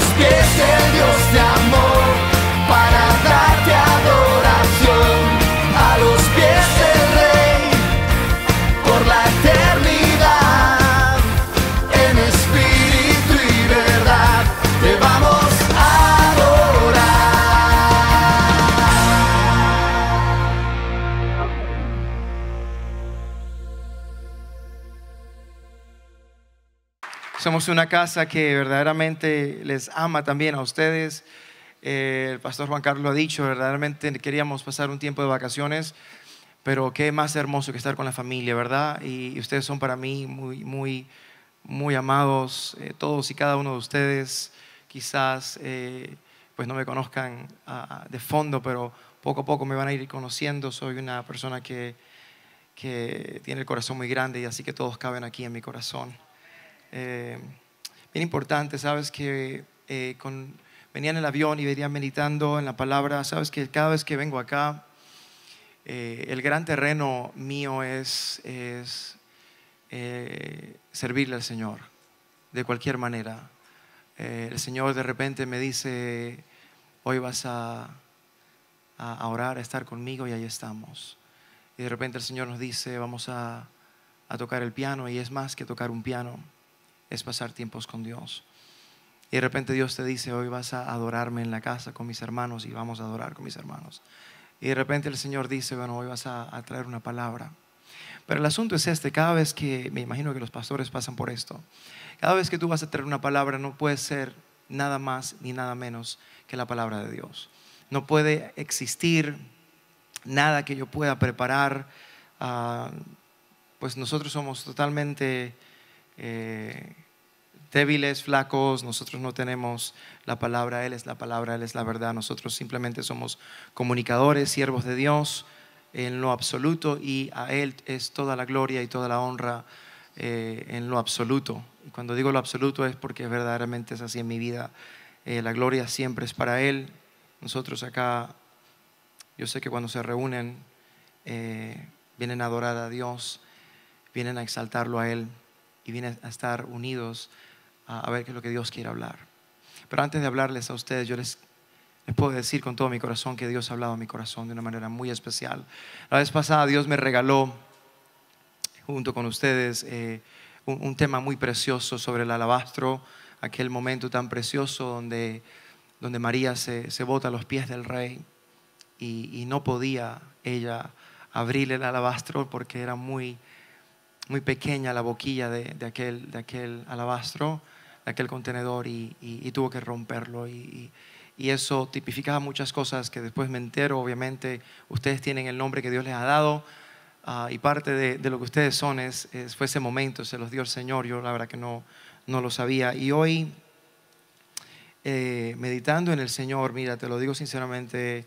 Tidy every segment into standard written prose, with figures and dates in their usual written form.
los pies del Dios de amor, para darte adoración, a los pies del Rey, por la eternidad, en espíritu y verdad, te vamos a adorar. Somos una casa que verdaderamente les ama también a ustedes. El pastor Juan Carlos lo ha dicho, verdaderamente queríamos pasar un tiempo de vacaciones, pero qué más hermoso que estar con la familia, ¿verdad? Y ustedes son para mí muy amados, todos y cada uno de ustedes. Quizás pues no me conozcan de fondo, pero poco a poco me van a ir conociendo. Soy una persona que tiene el corazón muy grande, y así que todos caben aquí en mi corazón. Bien importante, sabes que venía en el avión y venía meditando en la palabra. Sabes que cada vez que vengo acá, el gran terreno mío es servirle al Señor de cualquier manera. El Señor de repente me dice: hoy vas a orar, a estar conmigo, y ahí estamos. Y de repente el Señor nos dice: vamos a tocar el piano, y es más que tocar un piano, es pasar tiempos con Dios. Y de repente Dios te dice: hoy vas a adorarme en la casa con mis hermanos, y vamos a adorar con mis hermanos. Y de repente el Señor dice: bueno, hoy vas a traer una palabra. Pero el asunto es este: cada vez que, me imagino que los pastores pasan por esto, cada vez que tú vas a traer una palabra, no puede ser nada más ni nada menos que la palabra de Dios. No puede existir nada que yo pueda preparar, pues nosotros somos totalmente débiles, flacos. Nosotros no tenemos la palabra. Él es la palabra, Él es la verdad. Nosotros simplemente somos comunicadores, siervos de Dios en lo absoluto, y a Él es toda la gloria y toda la honra en lo absoluto. Y cuando digo lo absoluto es porque verdaderamente es así en mi vida. La gloria siempre es para Él. Nosotros acá, yo sé que cuando se reúnen, vienen a adorar a Dios, vienen a exaltarlo a Él, y vienen a estar unidos a ver qué es lo que Dios quiere hablar. Pero antes de hablarles a ustedes, yo les puedo decir con todo mi corazón que Dios ha hablado a mi corazón de una manera muy especial. La vez pasada Dios me regaló, junto con ustedes, un tema muy precioso sobre el alabastro, aquel momento tan precioso donde María se bota a los pies del Rey, y no podía ella abrirle el alabastro porque era muy pequeña la boquilla de aquel alabastro, de aquel contenedor, y tuvo que romperlo. Y eso tipificaba muchas cosas que después me entero. Obviamente ustedes tienen el nombre que Dios les ha dado, y parte de lo que ustedes son fue ese momento, se los dio el Señor. Yo la verdad que no lo sabía. Y hoy, meditando en el Señor, mira, te lo digo sinceramente,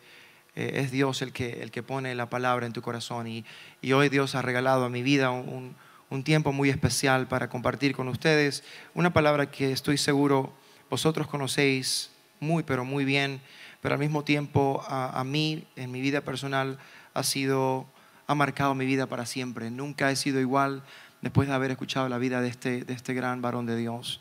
es Dios el que pone la palabra en tu corazón, y hoy Dios ha regalado a mi vida un tiempo muy especial para compartir con ustedes una palabra que estoy seguro vosotros conocéis pero muy bien, pero al mismo tiempo a mí, en mi vida personal, ha marcado mi vida para siempre. Nunca he sido igual después de haber escuchado la vida de este gran varón de Dios.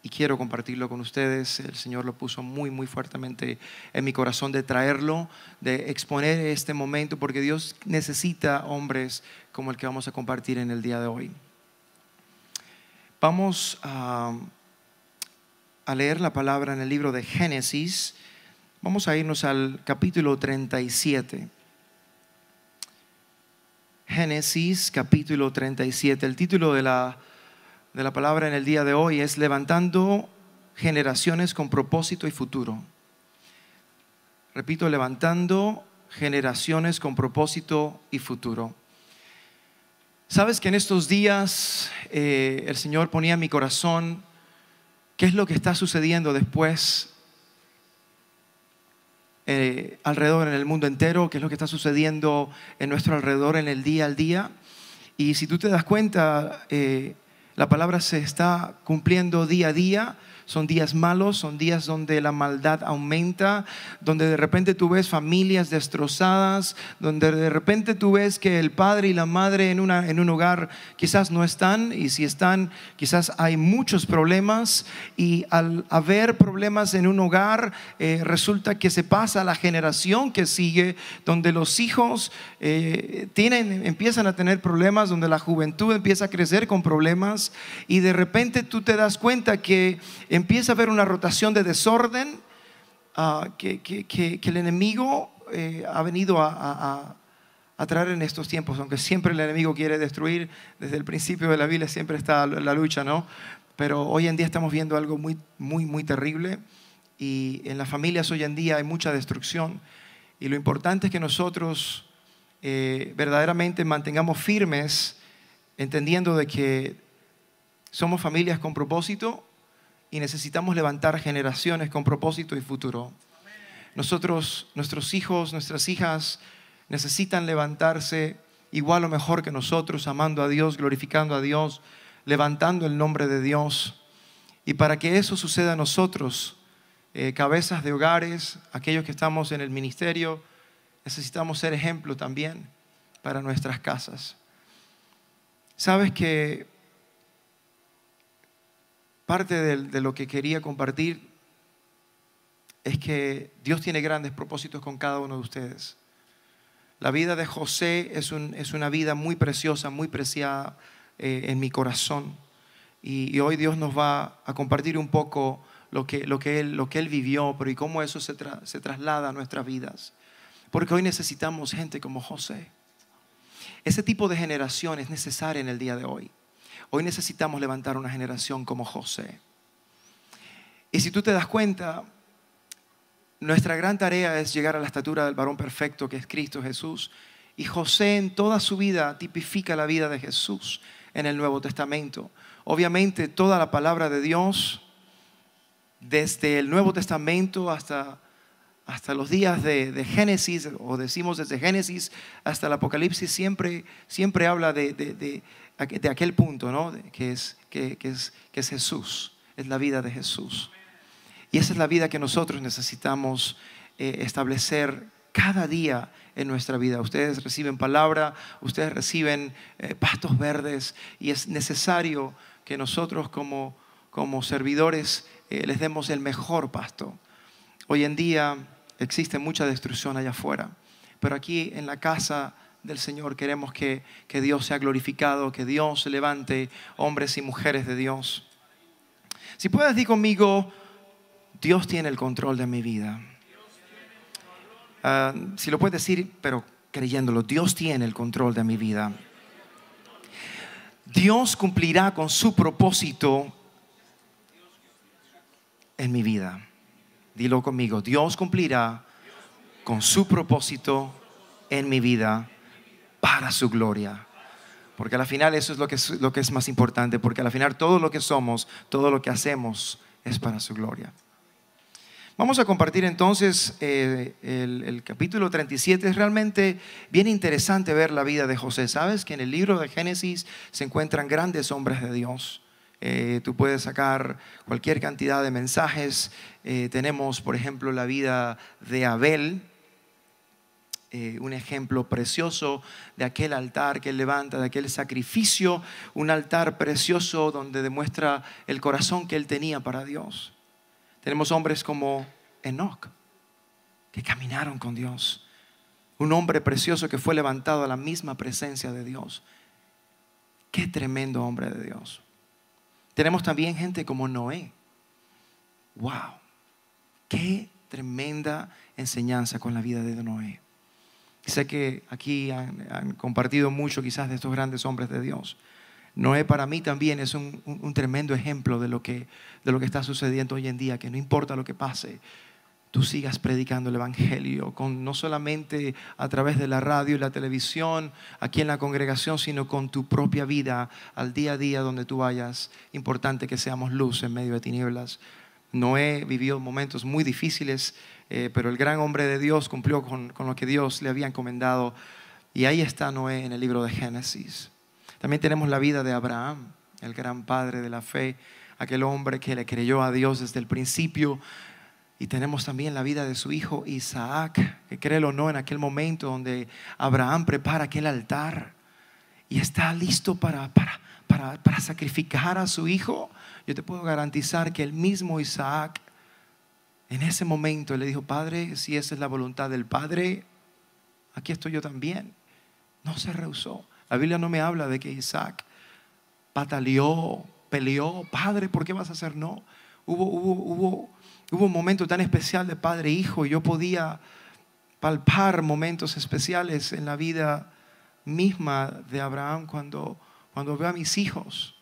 Y quiero compartirlo con ustedes. El Señor lo puso muy fuertemente en mi corazón, de traerlo, de exponer este momento, porque Dios necesita hombres como el que vamos a compartir en el día de hoy. Vamos a leer la palabra en el libro de Génesis. Vamos a irnos al capítulo 37. Génesis capítulo 37. El título de la palabra en el día de hoy es Levantando generaciones con propósito y futuro. Repito, levantando generaciones con propósito y futuro. Sabes que en estos días el Señor ponía en mi corazón qué es lo que está sucediendo después alrededor en el mundo entero, qué es lo que está sucediendo en nuestro alrededor en el día al día. Y si tú te das cuenta, la palabra se está cumpliendo día a día son días malos, son días donde la maldad aumenta, donde de repente tú ves familias destrozadas, donde de repente tú ves que el padre y la madre en un hogar quizás no están, y si están, quizás hay muchos problemas, y al haber problemas en un hogar, resulta que se pasa a la generación que sigue, donde los hijos empiezan a tener problemas, donde la juventud empieza a crecer con problemas, y de repente tú te das cuenta que empieza a haber una rotación de desorden, que el enemigo ha venido a traer en estos tiempos, aunque siempre el enemigo quiere destruir. Desde el principio de la Biblia siempre está la lucha, ¿no? Pero hoy en día estamos viendo algo muy terrible, y en las familias hoy en día hay mucha destrucción, y lo importante es que nosotros verdaderamente mantengamos firmes, entendiendo de que somos familias con propósito y necesitamos levantar generaciones con propósito y futuro. Nuestros hijos, nuestras hijas necesitan levantarse igual o mejor que nosotros, amando a Dios, glorificando a Dios, levantando el nombre de Dios. Y para que eso suceda, nosotros, cabezas de hogares, aquellos que estamos en el ministerio, necesitamos ser ejemplo también para nuestras casas. Sabes que parte de lo que quería compartir es que Dios tiene grandes propósitos con cada uno de ustedes. La vida de José es una vida muy preciosa, muy preciada en mi corazón. Y hoy Dios nos va a compartir un poco lo que él vivió, pero y cómo eso se traslada a nuestras vidas. Porque hoy necesitamos gente como José. Ese tipo de generación es necesaria en el día de hoy. Hoy necesitamos levantar una generación como José. Y si tú te das cuenta, nuestra gran tarea es llegar a la estatura del varón perfecto, que es Cristo Jesús. Y José en toda su vida tipifica la vida de Jesús en el Nuevo Testamento. Obviamente toda la palabra de Dios, desde el Nuevo Testamento hasta los días de Génesis, o decimos desde Génesis hasta el Apocalipsis, siempre habla de aquel punto, ¿no? que es Jesús, es la vida de Jesús. Y esa es la vida que nosotros necesitamos establecer cada día en nuestra vida. Ustedes reciben palabra, ustedes reciben pastos verdes, y es necesario que nosotros como servidores les demos el mejor pasto. Hoy en día existe mucha destrucción allá afuera, pero aquí en la casa del Señor queremos que Dios sea glorificado, que Dios levante hombres y mujeres de Dios. Si puedes, di conmigo: Dios tiene el control de mi vida. Si lo puedes decir, pero creyéndolo: Dios tiene el control de mi vida. Dios cumplirá con su propósito en mi vida. Dilo conmigo: Dios cumplirá con su propósito en mi vida para su gloria. Porque al final eso es lo que es más importante, porque al final todo lo que somos, todo lo que hacemos es para su gloria. Vamos a compartir entonces el capítulo 37. Es realmente bien interesante ver la vida de José. Sabes que en el libro de Génesis se encuentran grandes hombres de Dios. Tú puedes sacar cualquier cantidad de mensajes. Tenemos, por ejemplo, la vida de Abel, un ejemplo precioso de aquel altar que él levanta, de aquel sacrificio, un altar precioso donde demuestra el corazón que él tenía para Dios. Tenemos hombres como Enoc, que caminaron con Dios, un hombre precioso que fue levantado a la misma presencia de Dios. Qué tremendo hombre de Dios. Tenemos también gente como Noé. Wow, qué tremenda enseñanza con la vida de Noé. Sé que aquí han compartido mucho quizás de estos grandes hombres de Dios. Noé para mí también es un tremendo ejemplo de lo que está sucediendo hoy en día, que no importa lo que pase, tú sigas predicando el evangelio, no solamente a través de la radio y la televisión, aquí en la congregación, sino con tu propia vida, al día a día donde tú vayas. Importante que seamos luz en medio de tinieblas. Noé vivió momentos muy difíciles, pero el gran hombre de Dios cumplió con lo que Dios le había encomendado. Y ahí está Noé en el libro de Génesis. También tenemos la vida de Abraham, el gran padre de la fe. aquel hombre que le creyó a Dios desde el principio. Y tenemos también la vida de su hijo Isaac, que créelo o no, en aquel momento donde Abraham prepara aquel altar y está listo para sacrificar a su hijo. Yo te puedo garantizar que el mismo Isaac en ese momento le dijo: Padre, si esa es la voluntad del Padre, aquí estoy yo también. No se rehusó. La Biblia no me habla de que Isaac pataleó, peleó: Padre, ¿por qué vas a hacer no? Hubo un momento tan especial de padre e hijo, y yo podía palpar momentos especiales en la vida misma de Abraham cuando veo a mis hijos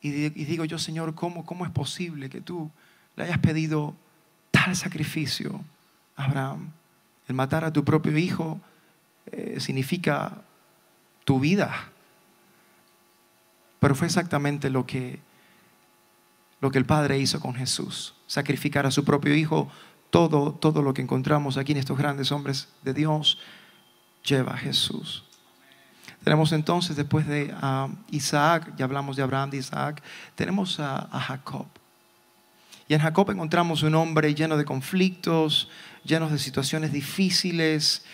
y digo yo: Señor, ¿cómo es posible que tú le hayas pedido tal sacrificio a Abraham? El matar a tu propio hijo significa tu vida, pero fue exactamente lo que el Padre hizo con Jesús: sacrificar a su propio hijo. Todo lo que encontramos aquí en estos grandes hombres de Dios lleva a Jesús. Tenemos entonces, después de Isaac, ya hablamos de Abraham, de Isaac, tenemos a Jacob. Y en Jacob encontramos un hombre lleno de conflictos, lleno de situaciones difíciles.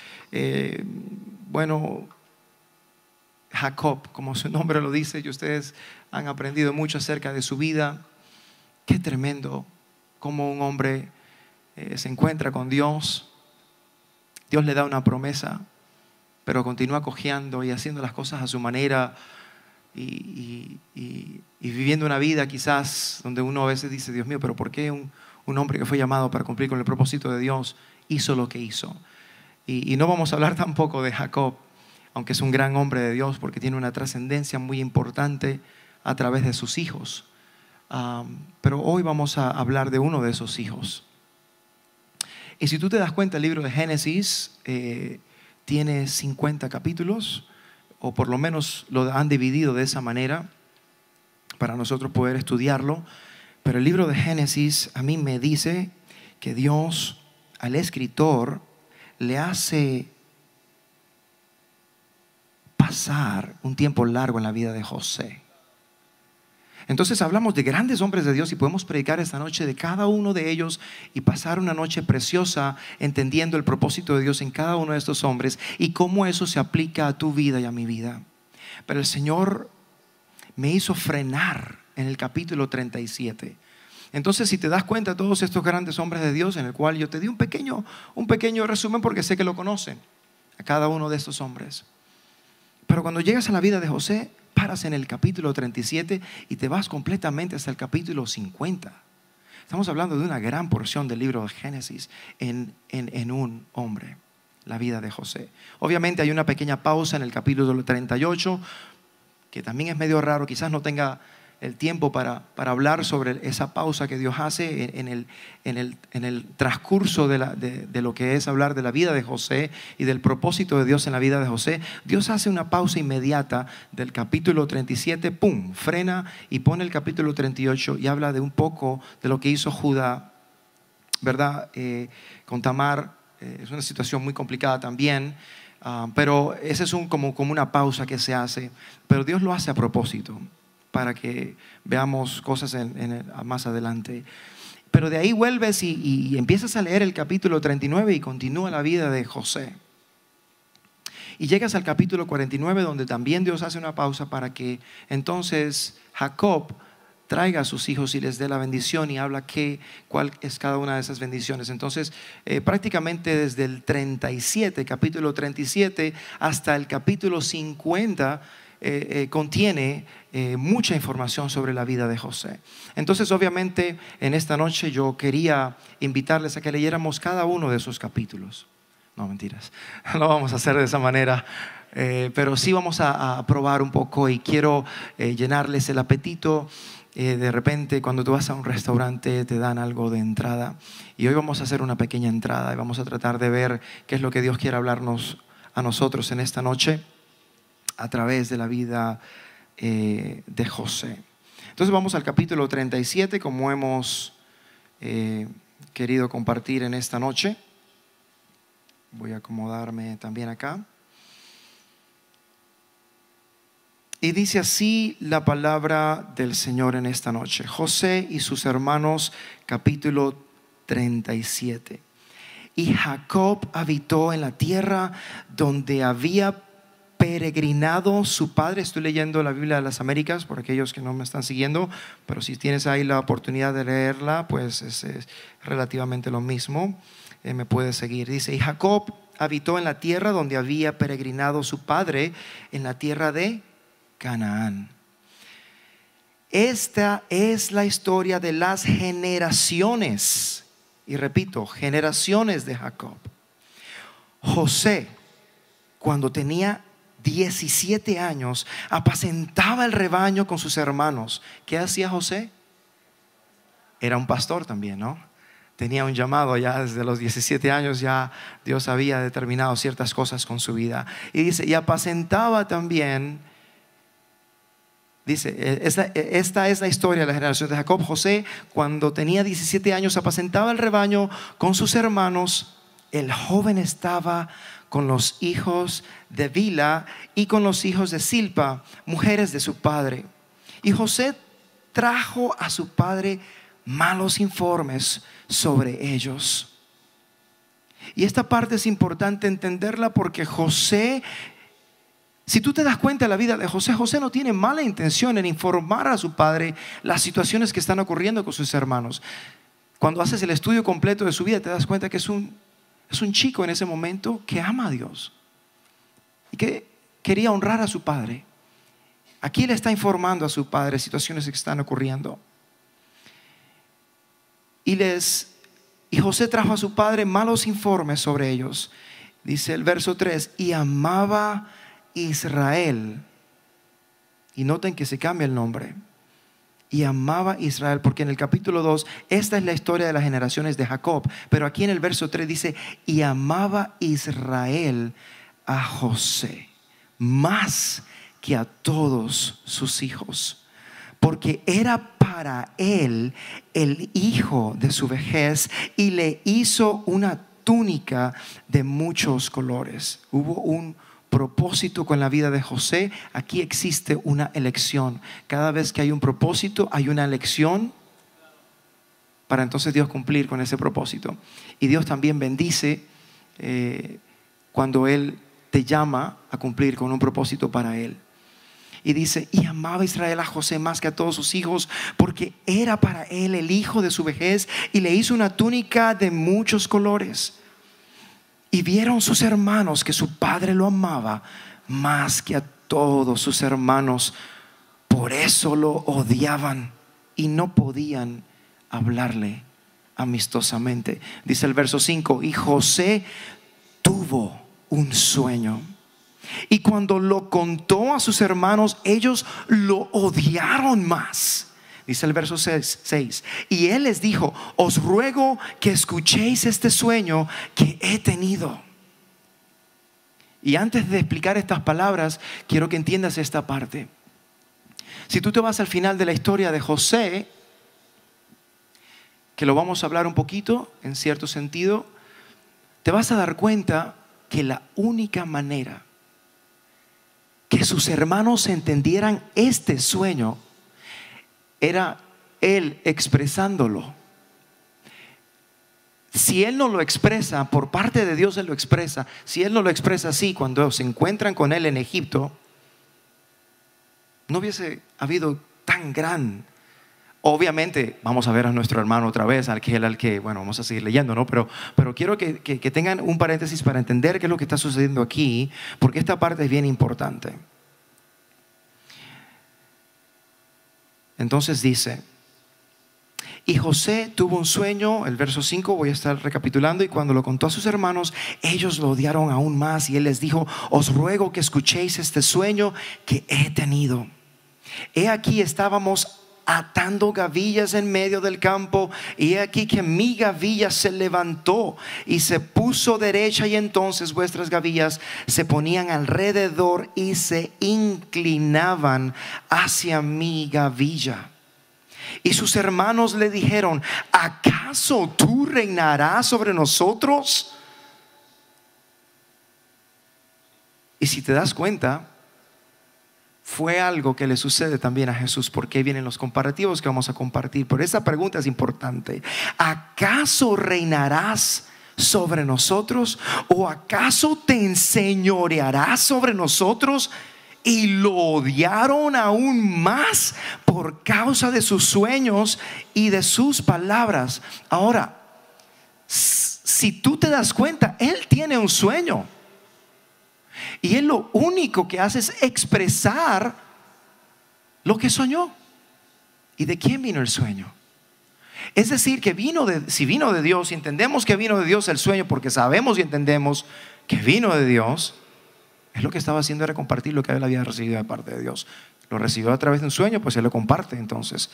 Jacob, como su nombre lo dice, y ustedes han aprendido mucho acerca de su vida. Qué tremendo cómo un hombre se encuentra con Dios. Dios le da una promesa, pero continúa cojeando y haciendo las cosas a su manera y viviendo una vida quizás donde uno a veces dice: Dios mío, pero ¿por qué un hombre que fue llamado para cumplir con el propósito de Dios hizo lo que hizo? Y no vamos a hablar tampoco de Jacob, aunque es un gran hombre de Dios, porque tiene una trascendencia muy importante a través de sus hijos. Pero hoy vamos a hablar de uno de esos hijos. Y si tú te das cuenta, el libro de Génesis tiene 50 capítulos, o por lo menos lo han dividido de esa manera para nosotros poder estudiarlo. Pero el libro de Génesis a mí me dice que Dios al escritor le hace pasar un tiempo largo en la vida de José. Entonces hablamos de grandes hombres de Dios y podemos predicar esta noche de cada uno de ellos y pasar una noche preciosa entendiendo el propósito de Dios en cada uno de estos hombres y cómo eso se aplica a tu vida y a mi vida. Pero el Señor me hizo frenar en el capítulo 37. Entonces, si te das cuenta, todos estos grandes hombres de Dios, en el cual yo te di un pequeño resumen porque sé que lo conocen, a cada uno de estos hombres. Pero cuando llegas a la vida de José, paras en el capítulo 37 y te vas completamente hasta el capítulo 50. Estamos hablando de una gran porción del libro de Génesis en un hombre, la vida de José. Obviamente hay una pequeña pausa en el capítulo 38, que también es medio raro, quizás no tenga el tiempo para hablar sobre esa pausa que Dios hace en el transcurso de lo que es hablar de la vida de José y del propósito de Dios en la vida de José. Dios hace una pausa inmediata del capítulo 37, ¡pum!, frena y pone el capítulo 38 y habla de un poco de lo que hizo Judá, ¿verdad? Con Tamar. Es una situación muy complicada también, pero esa es como una pausa que se hace, pero Dios lo hace a propósito, para que veamos cosas más adelante. Pero de ahí vuelves y empiezas a leer el capítulo 39 y continúa la vida de José. Y llegas al capítulo 49, donde también Dios hace una pausa para que entonces Jacob traiga a sus hijos y les dé la bendición y habla cuál es cada una de esas bendiciones. Entonces prácticamente desde el 37, capítulo 37 hasta el capítulo 50 contiene mucha información sobre la vida de José. Entonces obviamente en esta noche yo quería invitarles a que leyéramos cada uno de esos capítulos. No, mentiras, no lo vamos a hacer de esa manera, pero sí vamos a probar un poco y quiero llenarles el apetito. De repente cuando tú vas a un restaurante te dan algo de entrada, y hoy vamos a hacer una pequeña entrada y vamos a tratar de ver qué es lo que Dios quiere hablarnos a nosotros en esta noche a través de la vida de José. Entonces vamos al capítulo 37, como hemos querido compartir en esta noche. Voy a acomodarme también acá. Y dice así la palabra del Señor en esta noche. José y sus hermanos, capítulo 37. Y Jacob habitó en la tierra donde había peregrinado su padre. Estoy leyendo la Biblia de las Américas por aquellos que no me están siguiendo, pero si tienes ahí la oportunidad de leerla, pues es relativamente lo mismo. Me puedes seguir. Dice, y Jacob habitó en la tierra donde había peregrinado su padre, en la tierra de Canaán. Esta es la historia de las generaciones, y repito, generaciones de Jacob. José, cuando tenía 17 años, apacentaba el rebaño con sus hermanos. ¿Qué hacía José? Era un pastor también, ¿no? Tenía un llamado ya desde los 17 años, ya Dios había determinado ciertas cosas con su vida. Y dice, y apacentaba también. Dice, esta es la historia de la generación de Jacob. José, cuando tenía 17 años, apacentaba el rebaño con sus hermanos. El joven estaba con los hijos de Bilha y con los hijos de Silpa, mujeres de su padre. Y José trajo a su padre malos informes sobre ellos. Y esta parte es importante entenderla porque José, si tú te das cuenta de la vida de José, José no tiene mala intención en informar a su padre las situaciones que están ocurriendo con sus hermanos. Cuando haces el estudio completo de su vida, te das cuenta que es un chico en ese momento que ama a Dios y que quería honrar a su padre. Aquí le está informando a su padre situaciones que están ocurriendo. Y José trajo a su padre malos informes sobre ellos. Dice el verso 3, y amaba Israel. Y noten que se cambia el nombre. Y amaba Israel, porque en el capítulo 2 esta es la historia de las generaciones de Jacob, pero aquí en el verso 3 dice, y amaba Israel a José más que a todos sus hijos, porque era para él el hijo de su vejez, y le hizo una túnica de muchos colores. Hubo un propósito con la vida de José. Aquí existe una elección. Cada vez que hay un propósito, hay una elección para entonces Dios cumplir con ese propósito. Y Dios también bendice cuando Él te llama a cumplir con un propósito para Él. Y dice, y amaba Israel a José más que a todos sus hijos, porque era para él el hijo de su vejez, y le hizo una túnica de muchos colores. Y vieron sus hermanos que su padre lo amaba más que a todos sus hermanos. Por eso lo odiaban y no podían hablarle amistosamente. Dice el verso 5, y José tuvo un sueño. Y cuando lo contó a sus hermanos, ellos lo odiaron más. Dice el verso 6, y él les dijo, os ruego que escuchéis este sueño que he tenido. Y antes de explicar estas palabras, quiero que entiendas esta parte. Si tú te vas al final de la historia de José, que lo vamos a hablar un poquito en cierto sentido, te vas a dar cuenta que la única manera que sus hermanos entendieran este sueño era él expresándolo. Si él no lo expresa, por parte de Dios él lo expresa. Si él no lo expresa así, cuando se encuentran con él en Egipto, no hubiese habido tan gran. Obviamente vamos a ver a nuestro hermano otra vez, al que bueno, vamos a seguir leyendo, ¿no? Pero quiero que tengan un paréntesis para entender qué es lo que está sucediendo aquí, porque esta parte es bien importante. Entonces dice, y José tuvo un sueño, el verso 5, voy a estar recapitulando, y cuando lo contó a sus hermanos, ellos lo odiaron aún más, y él les dijo, os ruego que escuchéis este sueño que he tenido. He aquí estábamos atando gavillas en medio del campo, y he aquí que mi gavilla se levantó y se puso derecha, y entonces vuestras gavillas se ponían alrededor y se inclinaban hacia mi gavilla. Y sus hermanos le dijeron, ¿acaso tú reinarás sobre nosotros? Y si te das cuenta, fue algo que le sucede también a Jesús. Porque vienen los comparativos que vamos a compartir. Pero esa pregunta es importante. ¿Acaso reinarás sobre nosotros? ¿O acaso te enseñorearás sobre nosotros? Y lo odiaron aún más por causa de sus sueños y de sus palabras. Ahora, si tú te das cuenta, él tiene un sueño. Y él lo único que hace es expresar lo que soñó. ¿Y de quién vino el sueño? Es decir, que si vino de Dios, y entendemos que vino de Dios el sueño, porque sabemos y entendemos que vino de Dios, es lo que estaba haciendo era compartir lo que él había recibido de parte de Dios. Lo recibió a través de un sueño, pues él lo comparte. Entonces,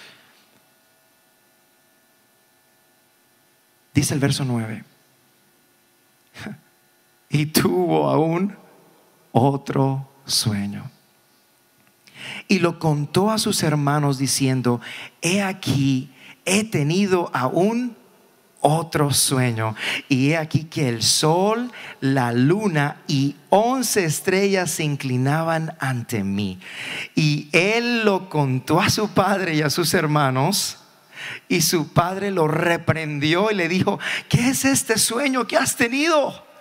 dice el verso 9: y tuvo aún otro sueño, y lo contó a sus hermanos diciendo: he aquí, he tenido aún otro sueño, y he aquí que el sol, la luna y 11 estrellas se inclinaban ante mí. Y él lo contó a su padre y a sus hermanos, y su padre lo reprendió y le dijo: ¿qué es este sueño que has tenido?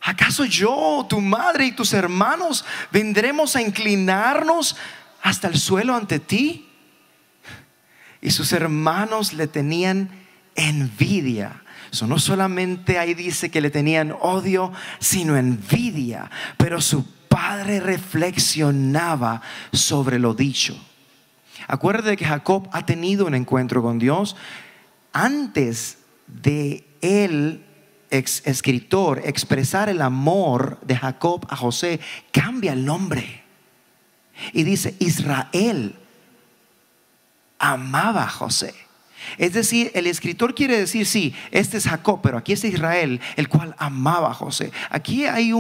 ¿Acaso yo, tu madre y tus hermanos vendremos a inclinarnos hasta el suelo ante ti? Y sus hermanos le tenían envidia. No solamente ahí dice que le tenían odio, sino envidia. Pero su padre reflexionaba sobre lo dicho. Acuérdate que Jacob ha tenido un encuentro con Dios. Antes de él, escritor, expresar el amor de Jacob a José, cambia el nombre y dice: Israel amaba a José. Es decir, el escritor quiere decir: sí, este es Jacob, pero aquí es Israel, el cual amaba a José. Aquí hay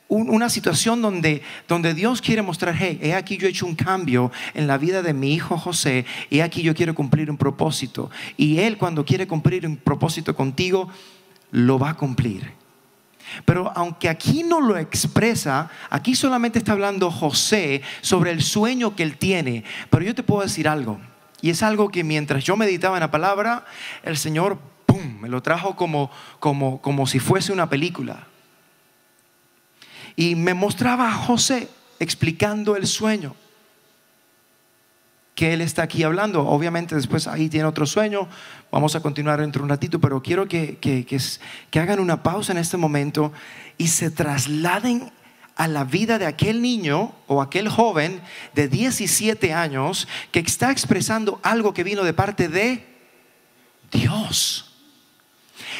una situación donde Dios quiere mostrar: hey, he aquí yo he hecho un cambio en la vida de mi hijo José, y aquí yo quiero cumplir un propósito. Y él, cuando quiere cumplir un propósito contigo, lo va a cumplir. Pero aunque aquí no lo expresa, aquí solamente está hablando José sobre el sueño que él tiene. Pero yo te puedo decir algo, y es algo que mientras yo meditaba en la palabra, el Señor me lo trajo como si fuese una película. Y me mostraba a José explicando el sueño que él está aquí hablando. Obviamente después ahí tiene otro sueño. Vamos a continuar dentro de un ratito, pero quiero que hagan una pausa en este momento y se trasladen a la vida de aquel niño o aquel joven de 17 años que está expresando algo que vino de parte de Dios.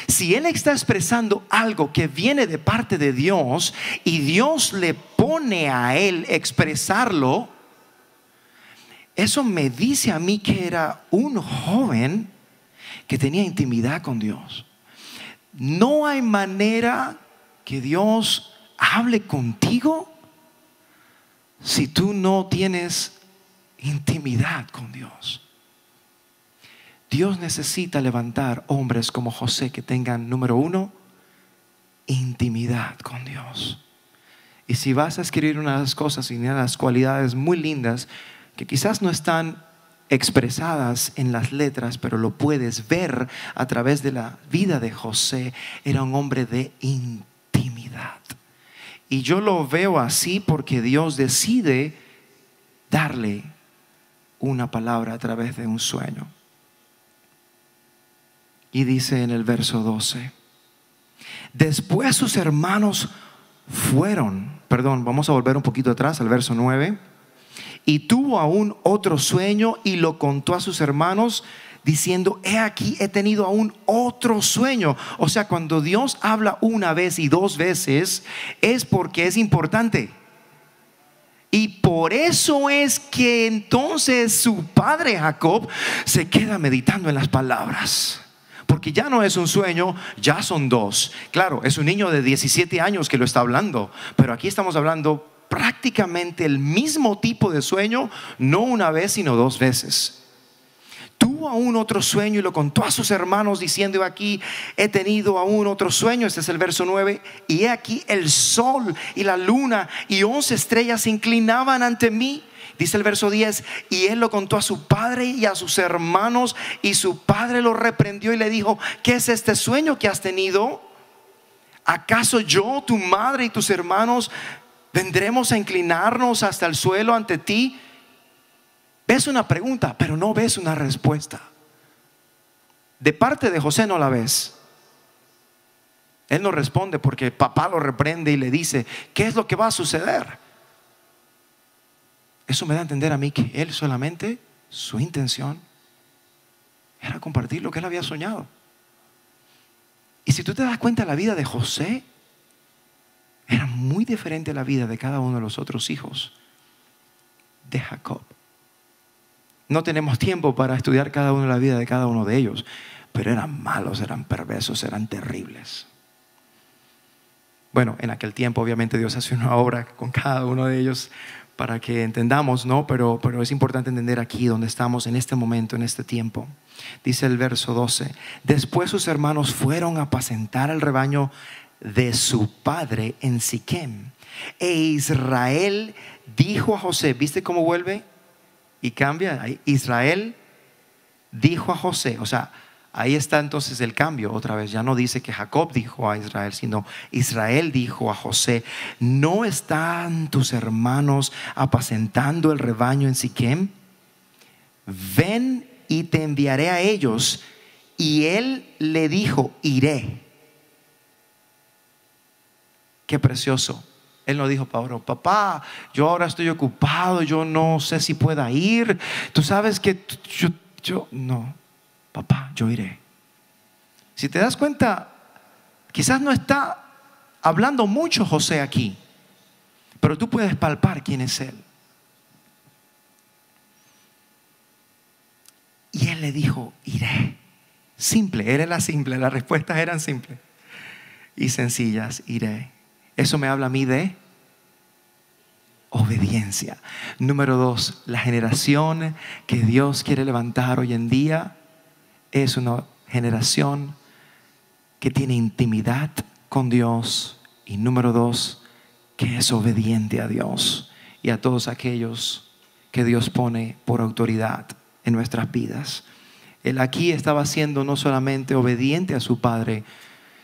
Si él está expresando algo que viene de parte de Dios y Dios le pone a él expresarlo, eso me dice a mí que era un joven que tenía intimidad con Dios. No hay manera que Dios hable contigo si tú no tienes intimidad con Dios. Dios necesita levantar hombres como José que tengan, número 1, intimidad con Dios. Y si vas a escribir una de las cosas y una de las cualidades muy lindas que quizás no están expresadas en las letras, pero lo puedes ver a través de la vida de José, era un hombre de intimidad. Y yo lo veo así porque Dios decide darle una palabra a través de un sueño. Y dice en el verso 12: después sus hermanos vamos a volver un poquito atrás al verso 9. Y tuvo aún otro sueño y lo contó a sus hermanos diciendo: he aquí, he tenido aún otro sueño. O sea, cuando Dios habla una vez y dos veces, es porque es importante. Y por eso es que entonces su padre Jacob se queda meditando en las palabras. Porque ya no es un sueño, ya son dos. Claro, es un niño de 17 años que lo está hablando, pero aquí estamos hablando prácticamente el mismo tipo de sueño, no una vez sino dos veces. Tuvo tuvo aún otro sueño y lo contó a sus hermanos diciendo: aquí he tenido aún otro sueño. Este es el verso 9. Y he aquí el sol y la luna y 11 estrellas se inclinaban ante mí. Dice el verso 10: y él lo contó a su padre y a sus hermanos, y su padre lo reprendió y le dijo: ¿qué es este sueño que has tenido? ¿Acaso yo, tu madre y tus hermanos vendremos a inclinarnos hasta el suelo ante ti? Ves una pregunta, pero no ves una respuesta. De parte de José no la ves. Él no responde porque papá lo reprende y le dice: ¿qué es lo que va a suceder? Eso me da a entender a mí que él solamente, su intención era compartir lo que él había soñado. Y si tú te das cuenta, la vida de José era muy diferente a la vida de cada uno de los otros hijos de Jacob. No tenemos tiempo para estudiar cada uno de la vida de cada uno de ellos, pero eran malos, eran perversos, eran terribles. Bueno, en aquel tiempo obviamente Dios hace una obra con cada uno de ellos para que entendamos, ¿no? Pero es importante entender aquí donde estamos en este momento, en este tiempo. Dice el verso 12: después sus hermanos fueron a apacentar el rebaño de su padre en Siquem. E Israel dijo a José, ¿viste cómo vuelve y cambia? Israel dijo a José, o sea, ahí está entonces el cambio otra vez. Ya no dice que Jacob dijo a Israel, sino Israel dijo a José: ¿no están tus hermanos apacentando el rebaño en Siquem? Ven y te enviaré a ellos. Y él le dijo: iré. Qué precioso. Él no dijo: papá, yo ahora estoy ocupado, yo no sé si pueda ir. Tú sabes que yo no, papá, yo iré. Si te das cuenta, quizás no está hablando mucho José aquí, pero tú puedes palpar quién es él. Y él le dijo: iré. Simple, era simple, las respuestas eran simples y sencillas. Iré. Eso me habla a mí de obediencia. Número 2, la generación que Dios quiere levantar hoy en día es una generación que tiene intimidad con Dios. Y número 2, que es obediente a Dios y a todos aquellos que Dios pone por autoridad en nuestras vidas. Él aquí estaba siendo no solamente obediente a su padre,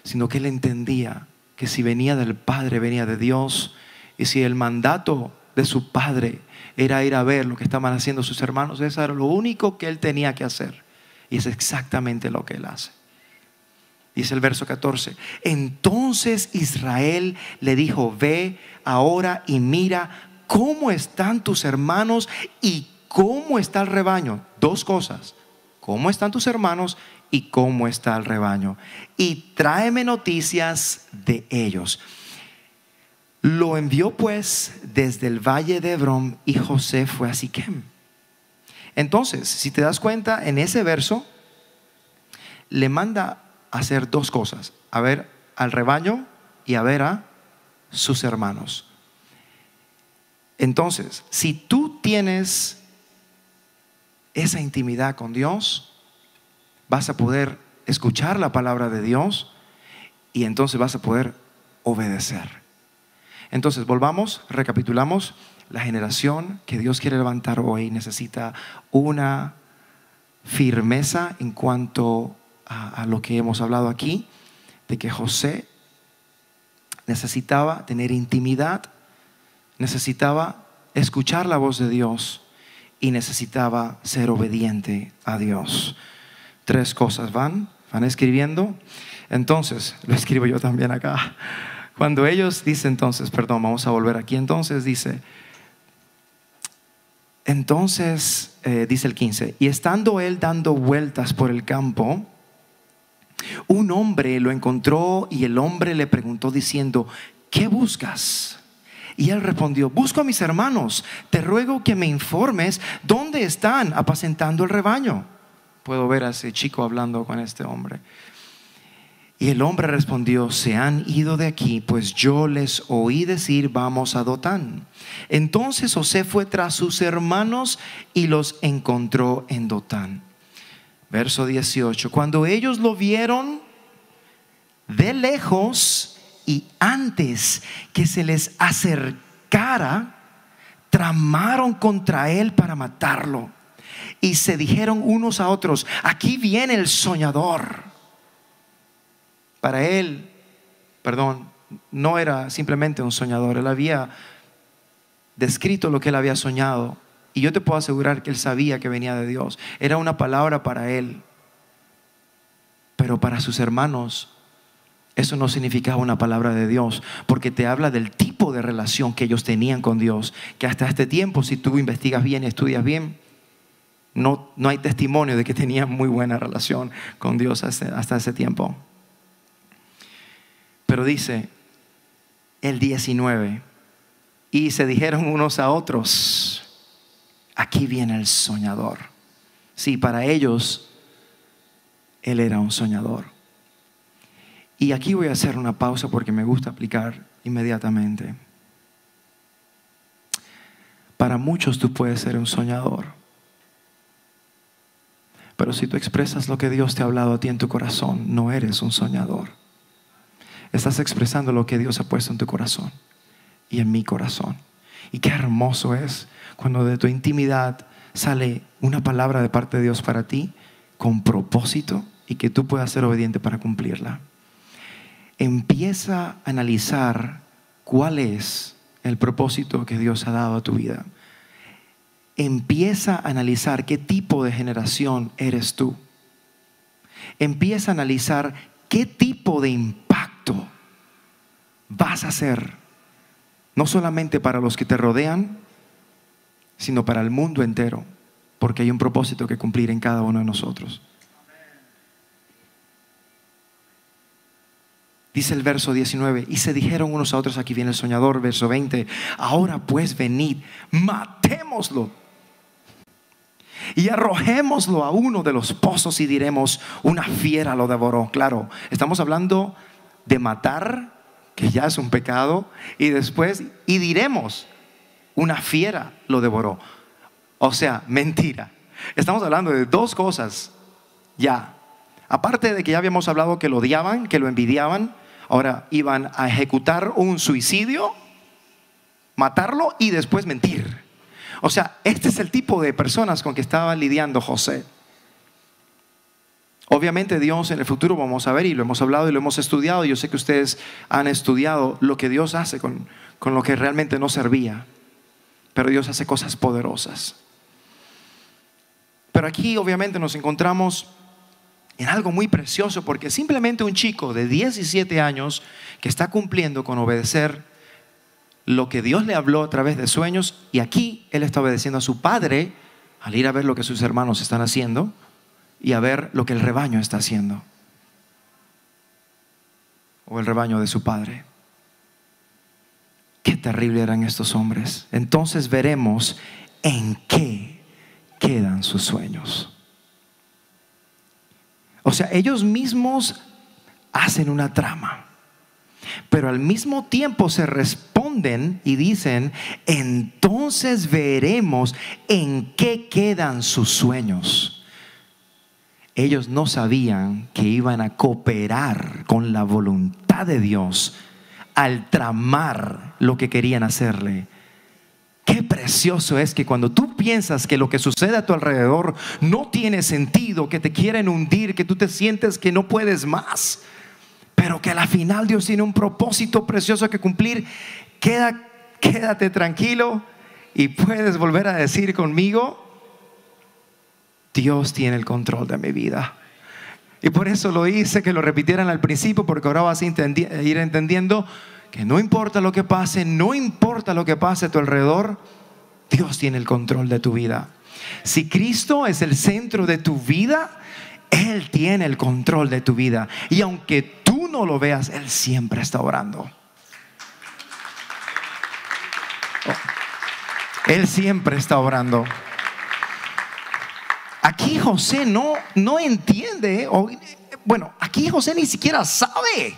sino que él entendía que si venía del Padre, venía de Dios. Y si el mandato de su padre era ir a ver lo que estaban haciendo sus hermanos, eso era lo único que él tenía que hacer. Y es exactamente lo que él hace. Dice el verso 14: entonces Israel le dijo: ve ahora y mira cómo están tus hermanos y cómo está el rebaño. Dos cosas: cómo están tus hermanos y cómo está el rebaño, y tráeme noticias de ellos. Lo envió pues desde el valle de Hebrón, y José fue a Siquem. Entonces, si te das cuenta, en ese verso le manda a hacer dos cosas: a ver al rebaño y a ver a sus hermanos. Entonces, si tú tienes esa intimidad con Dios, vas a poder escuchar la palabra de Dios y entonces vas a poder obedecer. Entonces volvamos, recapitulamos. La generación que Dios quiere levantar hoy necesita una firmeza en cuanto a lo que hemos hablado aquí, de que José necesitaba tener intimidad, necesitaba escuchar la voz de Dios y necesitaba ser obediente a Dios. 3 cosas. ¿Van escribiendo? Entonces, lo escribo yo también acá. Cuando ellos dicen vamos a volver aquí. Entonces dice el 15: y estando él dando vueltas por el campo, un hombre lo encontró, y el hombre le preguntó diciendo: ¿qué buscas? Y él respondió: busco a mis hermanos, te ruego que me informes dónde están apacentando el rebaño. Puedo ver a ese chico hablando con este hombre. Y el hombre respondió: se han ido de aquí, pues yo les oí decir: vamos a Dotán. Entonces José fue tras sus hermanos y los encontró en Dotán. Verso 18. Cuando ellos lo vieron de lejos y antes que se les acercara, tramaron contra él para matarlo. Y se dijeron unos a otros: aquí viene el soñador. Para él, no era simplemente un soñador. Él había descrito lo que él había soñado. Y yo te puedo asegurar que él sabía que venía de Dios. Era una palabra para él. Pero para sus hermanos, eso no significaba una palabra de Dios, porque te habla del tipo de relación que ellos tenían con Dios, que hasta este tiempo, si tú investigas bien y estudias bien, no hay testimonio de que tenían muy buena relación con Dios hasta ese tiempo. Pero dice el 19: y se dijeron unos a otros: aquí viene el soñador. Sí, para ellos él era un soñador. Y aquí voy a hacer una pausa porque me gusta aplicar inmediatamente. Para muchos tú puedes ser un soñador. Pero si tú expresas lo que Dios te ha hablado a ti en tu corazón, no eres un soñador. Estás expresando lo que Dios ha puesto en tu corazón y en mi corazón. Y qué hermoso es cuando de tu intimidad sale una palabra de parte de Dios para ti con propósito y que tú puedas ser obediente para cumplirla. Empieza a analizar cuál es el propósito que Dios ha dado a tu vida. Empieza a analizar qué tipo de generación eres tú. Empieza a analizar qué tipo de impacto vas a hacer, no solamente para los que te rodean, sino para el mundo entero, porque hay un propósito que cumplir en cada uno de nosotros. Dice el verso 19: y se dijeron unos a otros, aquí viene el soñador. Verso 20: ahora pues venid, matémoslo y arrojémoslo a uno de los pozos y diremos: una fiera lo devoró. Claro, estamos hablando de matar, que ya es un pecado, y después, y diremos: una fiera lo devoró. O sea, mentira. Estamos hablando de dos cosas ya. Aparte de que ya habíamos hablado que lo odiaban, que lo envidiaban, ahora iban a ejecutar un suicidio, matarlo y después mentir. O sea, este es el tipo de personas con que estaba lidiando José. Obviamente Dios en el futuro vamos a ver, y lo hemos hablado y lo hemos estudiado. Yo sé que ustedes han estudiado lo que Dios hace con lo que realmente no servía. Pero Dios hace cosas poderosas. Pero aquí obviamente nos encontramos en algo muy precioso, porque simplemente un chico de 17 años que está cumpliendo con obedecer lo que Dios le habló a través de sueños, y aquí él está obedeciendo a su padre al ir a ver lo que sus hermanos están haciendo y a ver lo que el rebaño está haciendo, o el rebaño de su padre. Qué terrible eran estos hombres. Entonces veremos en qué quedan sus sueños. O sea, ellos mismos hacen una trama, pero al mismo tiempo se responden y dicen: entonces veremos en qué quedan sus sueños. Ellos no sabían que iban a cooperar con la voluntad de Dios al tramar lo que querían hacerle. Qué precioso es que cuando tú piensas que lo que sucede a tu alrededor no tiene sentido, que te quieren hundir, que tú te sientes que no puedes más, pero que a la final Dios tiene un propósito precioso que cumplir, quédate tranquilo y puedes volver a decir conmigo: Dios tiene el control de mi vida. Y por eso lo hice que lo repitieran al principio, porque ahora vas a ir entendiendo que no importa lo que pase, no importa lo que pase a tu alrededor, Dios tiene el control de tu vida. Si Cristo es el centro de tu vida, Él tiene el control de tu vida. Y aunque tú no lo veas, Él siempre está obrando. Él siempre está obrando. Aquí José no entiende, bueno, aquí José ni siquiera sabe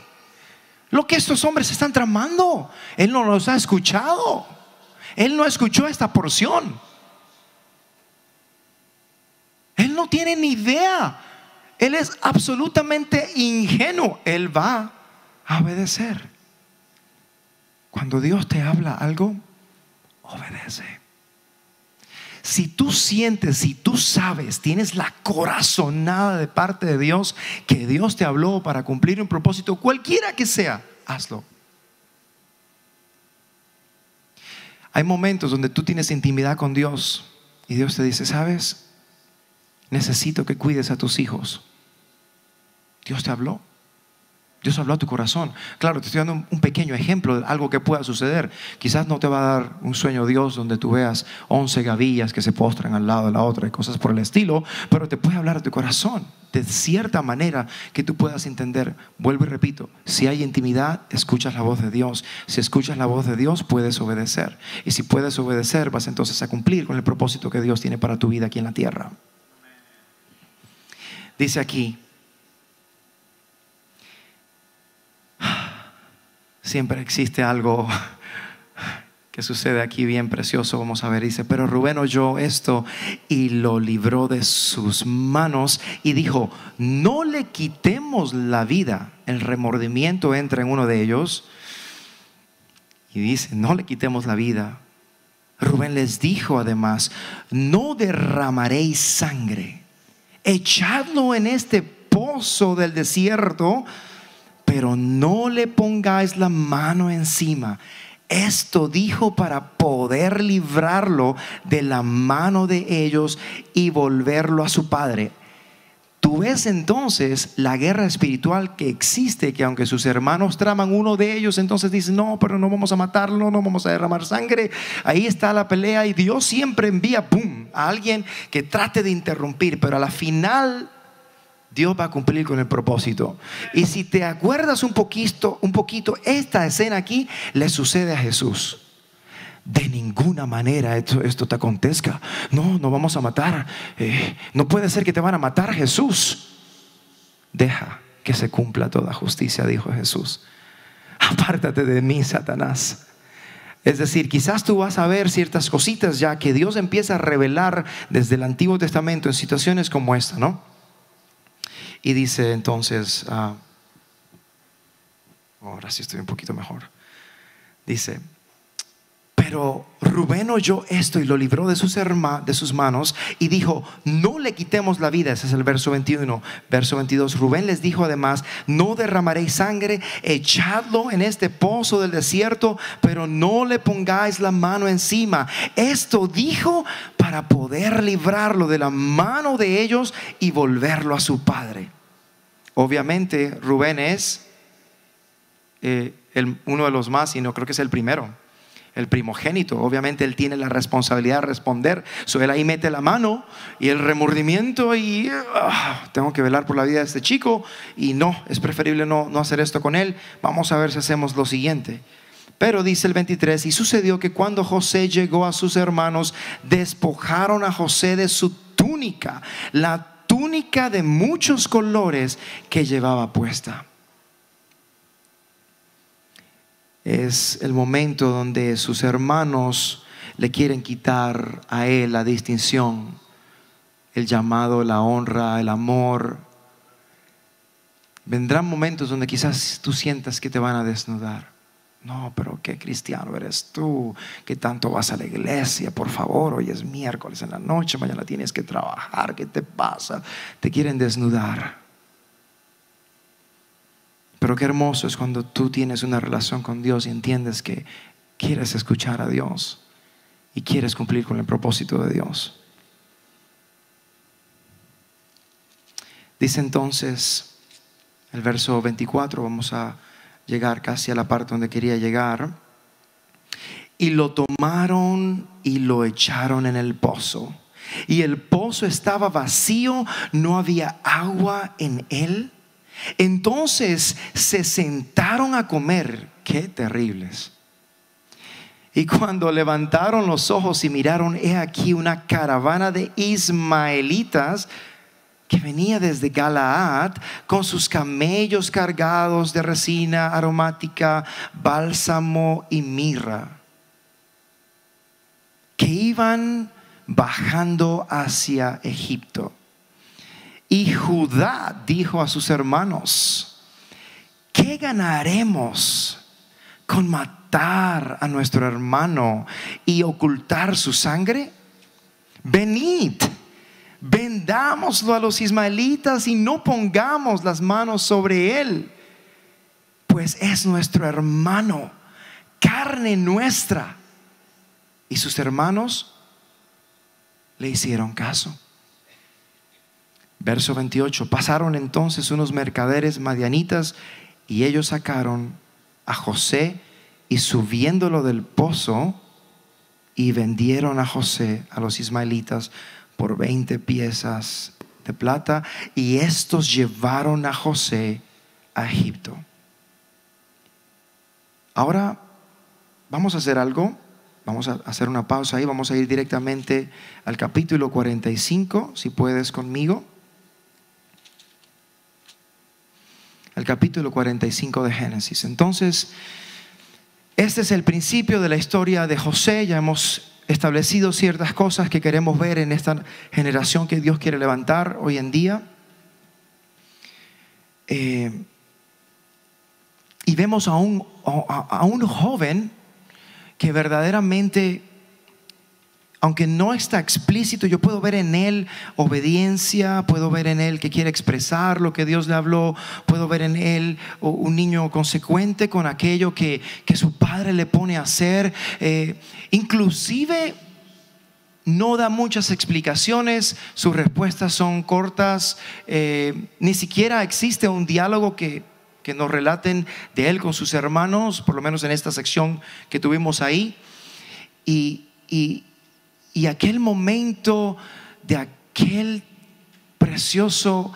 lo que estos hombres están tramando. Él no los ha escuchado. Él no escuchó esta porción. Él Él no tiene ni idea. Él es absolutamente ingenuo. Él va a obedecer. Cuando Dios te habla algo, obedece. Si tú sientes, si tú sabes, tienes la corazonada de parte de Dios, que Dios te habló para cumplir un propósito, cualquiera que sea, hazlo. Hay momentos donde tú tienes intimidad con Dios y Dios te dice, ¿sabes? Necesito que cuides a tus hijos. Dios te habló. Dios habló a tu corazón. Claro, te estoy dando un pequeño ejemplo de algo que pueda suceder. Quizás no te va a dar un sueño Dios donde tú veas 11 gavillas que se postran al lado de la otra y cosas por el estilo, pero te puede hablar a tu corazón de cierta manera que tú puedas entender. Vuelvo y repito, si hay intimidad, escuchas la voz de Dios. Si escuchas la voz de Dios, puedes obedecer. Y si puedes obedecer, vas entonces a cumplir con el propósito que Dios tiene para tu vida aquí en la tierra. Dice aquí, siempre existe algo que sucede aquí bien precioso. Vamos a ver, dice, pero Rubén oyó esto y lo libró de sus manos y dijo, no le quitemos la vida. El remordimiento entra en uno de ellos y dice, no le quitemos la vida. Rubén les dijo además, no derramaréis sangre, echadlo en este pozo del desierto, pero no le pongáis la mano encima. Esto dijo para poder librarlo de la mano de ellos y volverlo a su padre. Tú ves entonces la guerra espiritual que existe, que aunque sus hermanos traman, uno de ellos entonces dice, no, pero no vamos a matarlo, no vamos a derramar sangre. Ahí está la pelea y Dios siempre envía, ¡pum!, a alguien que trate de interrumpir, pero a la final Dios va a cumplir con el propósito. Y si te acuerdas un poquito, esta escena aquí le sucede a Jesús. De ninguna manera esto te acontezca. No vamos a matar. No puede ser que te van a matar, Jesús. Deja que se cumpla toda justicia, dijo Jesús. Apártate de mí, Satanás. Es decir, quizás tú vas a ver ciertas cositas ya que Dios empieza a revelar desde el Antiguo Testamento en situaciones como esta, ¿no? Y dice entonces, ahora sí estoy un poquito mejor. Dice, pero Rubén oyó esto y lo libró de sus manos y dijo, no le quitemos la vida. Ese es el verso 21. Verso 22, Rubén les dijo además, no derramaréis sangre, echadlo en este pozo del desierto, pero no le pongáis la mano encima. Esto dijo para poder librarlo de la mano de ellos y volverlo a su padre. Obviamente Rubén es uno de los más, y no creo que es el primero, el primogénito. Obviamente él tiene la responsabilidad de responder. Él ahí mete la mano y el remordimiento y tengo que velar por la vida de este chico y no, es preferible no hacer esto con él. Vamos a ver si hacemos lo siguiente. Pero dice el 23, y sucedió que cuando José llegó a sus hermanos, despojaron a José de su túnica, la túnica de muchos colores que llevaba puesta. Es el momento donde sus hermanos le quieren quitar a él la distinción, el llamado, la honra, el amor. Vendrán momentos donde quizás tú sientas que te van a desnudar. No, pero qué cristiano eres tú, que tanto vas a la iglesia, por favor, hoy es miércoles en la noche, mañana tienes que trabajar, ¿qué te pasa? Te quieren desnudar. Pero qué hermoso es cuando tú tienes una relación con Dios y entiendes que quieres escuchar a Dios y quieres cumplir con el propósito de Dios. Dice entonces el verso 24, vamos a llegar casi a la parte donde quería llegar. Y lo tomaron y lo echaron en el pozo. Y el pozo estaba vacío, no había agua en él. Entonces se sentaron a comer. Qué terribles. Y cuando levantaron los ojos y miraron, he aquí una caravana de ismaelitas que venía desde Galaad con sus camellos cargados de resina aromática, bálsamo y mirra, que iban bajando hacia Egipto. Y Judá dijo a sus hermanos: ¿qué ganaremos con matar a nuestro hermano y ocultar su sangre? Venid, vendámoslo a los ismaelitas y no pongamos las manos sobre él, pues es nuestro hermano, carne nuestra. Y sus hermanos le hicieron caso. Verso 28. Pasaron entonces unos mercaderes madianitas y ellos sacaron a José y subiéndolo del pozo, y vendieron a José a los ismaelitas por 20 piezas de plata, y estos llevaron a José a Egipto. Ahora vamos a hacer algo. Vamos a hacer una pausa ahí. Vamos a ir directamente al capítulo 45, si puedes conmigo. Al capítulo 45 de Génesis. Entonces, este es el principio de la historia de José. Ya hemos establecido ciertas cosas que queremos ver en esta generación que Dios quiere levantar hoy en día. Y vemos a un joven que verdaderamente, aunque no está explícito, yo puedo ver en él obediencia, puedo ver en él que quiere expresar lo que Dios le habló, puedo ver en él un niño consecuente con aquello que su padre le pone a hacer. Inclusive no da muchas explicaciones, sus respuestas son cortas, ni siquiera existe un diálogo que nos relaten de él con sus hermanos, por lo menos en esta sección que tuvimos ahí. Y aquel momento de aquel precioso,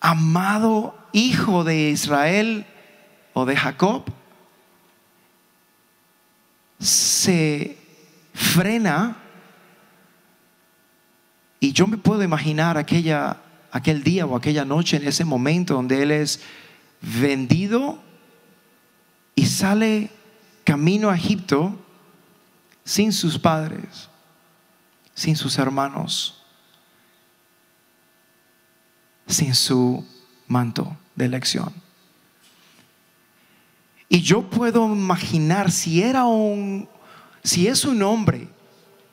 amado hijo de Israel o de Jacob se frena. Y yo me puedo imaginar aquel día o aquella noche, en ese momento donde él es vendido y sale camino a Egipto sin sus padres, sin sus hermanos, sin su manto de elección. Y yo puedo imaginar, si es un hombre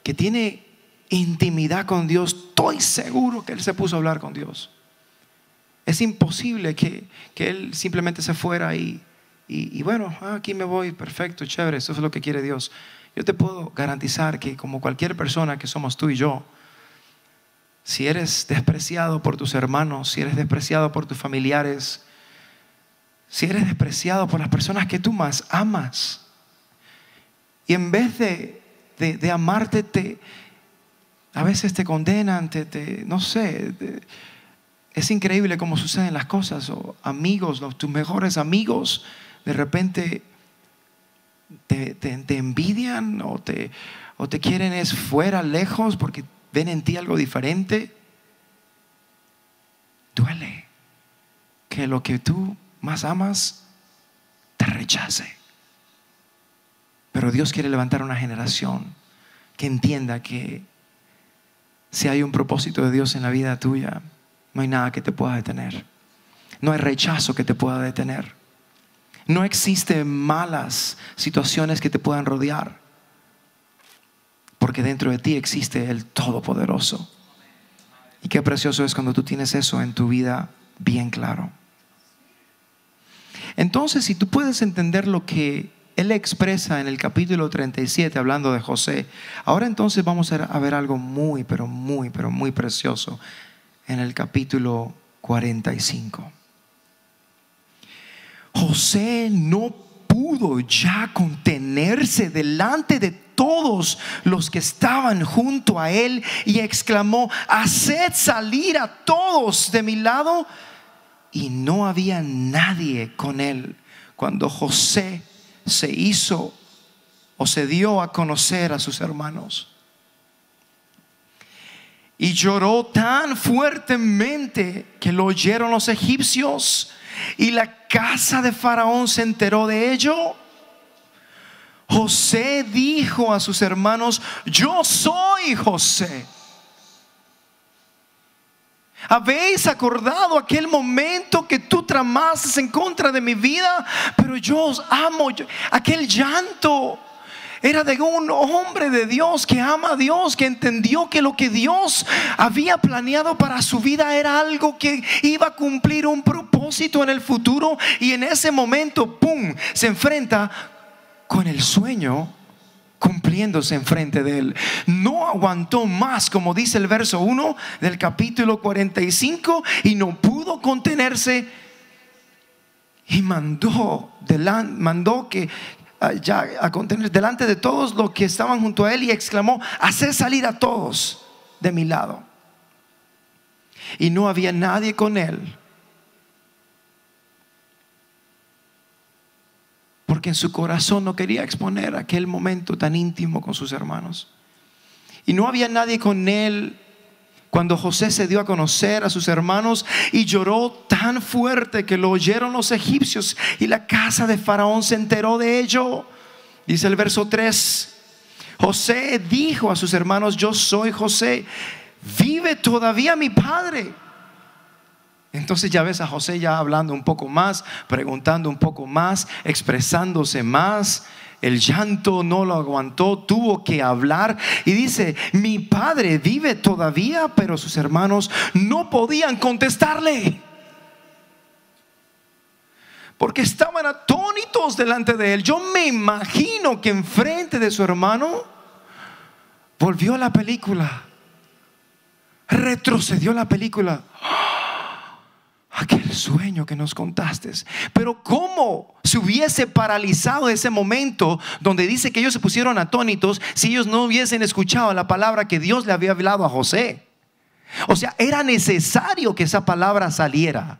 que tiene intimidad con Dios, estoy seguro que él se puso a hablar con Dios. Es imposible que él simplemente se fuera y bueno, aquí me voy, perfecto, chévere, eso es lo que quiere Dios. Yo te puedo garantizar que, como cualquier persona que somos tú y yo, si eres despreciado por tus hermanos, si eres despreciado por tus familiares, si eres despreciado por las personas que tú más amas, y en vez de amarte, a veces te condenan, no sé, es increíble cómo suceden las cosas. O amigos, tus mejores amigos, de repente te envidian o te quieren es fuera, lejos, porque ven en ti algo diferente. Duele que lo que tú más amas te rechace. Pero Dios quiere levantar una generación que entienda que si hay un propósito de Dios en la vida tuya, no hay nada que te pueda detener. No hay rechazo que te pueda detener. No existen malas situaciones que te puedan rodear, porque dentro de ti existe el Todopoderoso. Y qué precioso es cuando tú tienes eso en tu vida bien claro. Entonces, si tú puedes entender lo que él expresa en el capítulo 37 hablando de José, ahora entonces vamos a ver algo muy precioso en el capítulo 45. José no pudo ya contenerse delante de todos los que estaban junto a él y exclamó: haced salir a todos de mi lado. Y no había nadie con él cuando José se dio a conocer a sus hermanos. Y lloró tan fuertemente que lo oyeron los egipcios, y la casa de Faraón se enteró de ello. José dijo a sus hermanos: yo soy José. ¿Habéis acordado aquel momento que tú tramaste en contra de mi vida? Pero yo os amo. Aquel llanto era de un hombre de Dios que ama a Dios, que entendió que lo que Dios había planeado para su vida era algo que iba a cumplir un propósito en el futuro. Y en ese momento, ¡pum!, se enfrenta con el sueño cumpliéndose enfrente de él. No aguantó más, como dice el verso 1 del capítulo 45, y no pudo contenerse y mandó que ya a contener delante de todos los que estaban junto a él, y exclamó: haced salir a todos de mi lado. Y no había nadie con él, porque en su corazón no quería exponer aquel momento tan íntimo con sus hermanos. Y no había nadie con él cuando José se dio a conocer a sus hermanos, y lloró tan fuerte que lo oyeron los egipcios, y la casa de Faraón se enteró de ello. Dice el verso 3: José dijo a sus hermanos: yo soy José, ¿vive todavía mi padre? Entonces ya ves a José ya hablando un poco más, preguntando un poco más, expresándose más. El llanto no lo aguantó, tuvo que hablar y dice: mi padre vive todavía. Pero sus hermanos no podían contestarle, porque estaban atónitos delante de él. Yo me imagino que enfrente de su hermano volvió la película, retrocedió la película. Aquel sueño que nos contaste. Pero cómo se hubiese paralizado ese momento donde dice que ellos se pusieron atónitos si ellos no hubiesen escuchado la palabra que Dios le había hablado a José. O sea, era necesario que esa palabra saliera.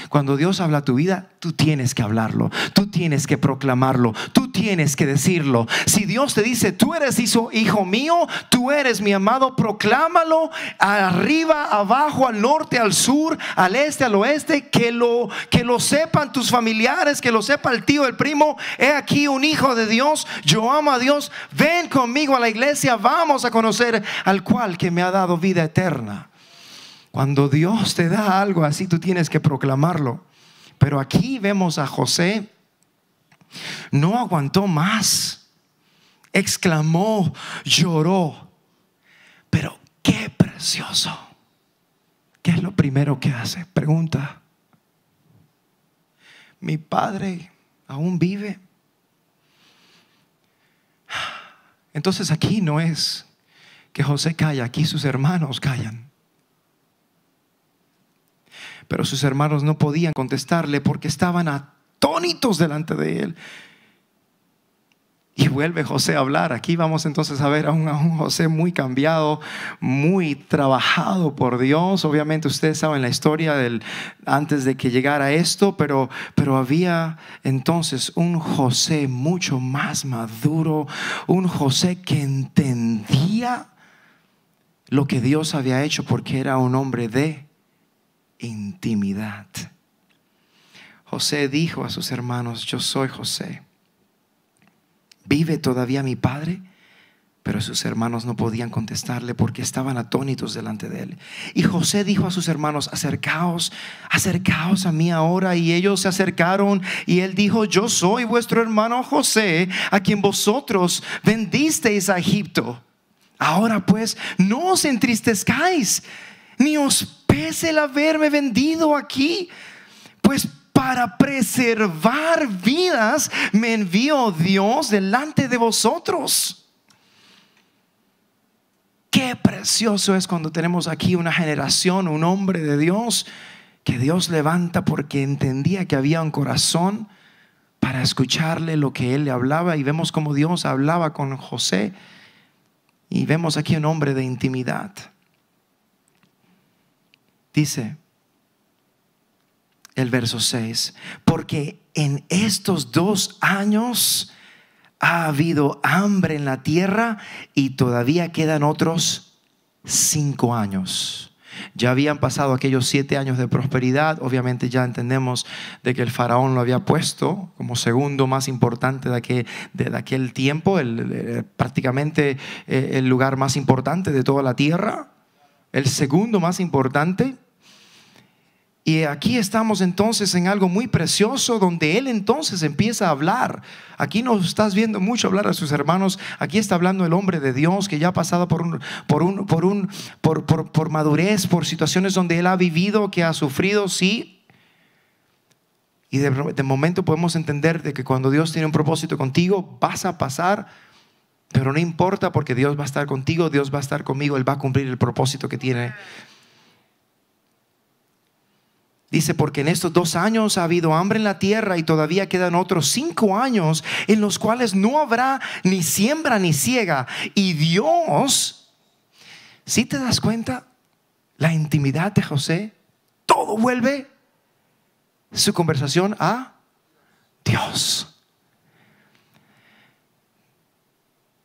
Cuando Dios habla a tu vida, tú tienes que hablarlo, tú tienes que proclamarlo, tú tienes que decirlo. Si Dios te dice: tú eres hijo mío, tú eres mi amado, proclámalo arriba, abajo, al norte, al sur, al este, al oeste. Que lo sepan tus familiares, que lo sepa el tío, el primo: he aquí un hijo de Dios, yo amo a Dios, ven conmigo a la iglesia, vamos a conocer al cual que me ha dado vida eterna. Cuando Dios te da algo así, tú tienes que proclamarlo. Pero aquí vemos a José, no aguantó más, exclamó, lloró. Pero qué precioso. ¿Qué es lo primero que hace? Pregunta: ¿mi padre aún vive? Entonces aquí no es que José calla, aquí sus hermanos callan. Pero sus hermanos no podían contestarle porque estaban atónitos delante de él. Y vuelve José a hablar. Aquí vamos entonces a ver a un José muy cambiado, muy trabajado por Dios. Obviamente ustedes saben la historia antes de que llegara esto, pero había entonces un José mucho más maduro, un José que entendía lo que Dios había hecho, porque era un hombre de intimidad. José dijo a sus hermanos: yo soy José, ¿vive todavía mi padre? Pero sus hermanos no podían contestarle porque estaban atónitos delante de él. Y José dijo a sus hermanos: acercaos a mí ahora. Y ellos se acercaron, y él dijo: yo soy vuestro hermano José, a quien vosotros vendisteis a Egipto. Ahora pues, no os entristezcáis, ni os pese el haberme vendido aquí, pues para preservar vidas me envió Dios delante de vosotros. Qué precioso es cuando tenemos aquí una generación, un hombre de Dios que Dios levanta porque entendía que había un corazón para escucharle lo que él le hablaba. Y vemos cómo Dios hablaba con José, y vemos aquí un hombre de intimidad. Dice el verso 6: porque en estos 2 años ha habido hambre en la tierra, y todavía quedan otros 5 años. Ya habían pasado aquellos 7 años de prosperidad. Obviamente ya entendemos de que el faraón lo había puesto como segundo más importante de aquel tiempo, prácticamente el lugar más importante de toda la tierra. el segundo más importante. Y aquí estamos entonces en algo muy precioso, donde Él entonces empieza a hablar. Aquí no estás viendo mucho hablar a sus hermanos. Aquí está hablando el hombre de Dios que ya ha pasado por madurez, por situaciones donde Él ha vivido, que ha sufrido, sí. Y de momento podemos entender de que cuando Dios tiene un propósito contigo, vas a pasar, pero no importa, porque Dios va a estar contigo, Dios va a estar conmigo, Él va a cumplir el propósito que tiene. Dice, porque en estos 2 años ha habido hambre en la tierra y todavía quedan otros 5 años en los cuales no habrá ni siembra ni siega. Y Dios, ¿sí te das cuenta? La intimidad de José, todo vuelve su conversación a Dios.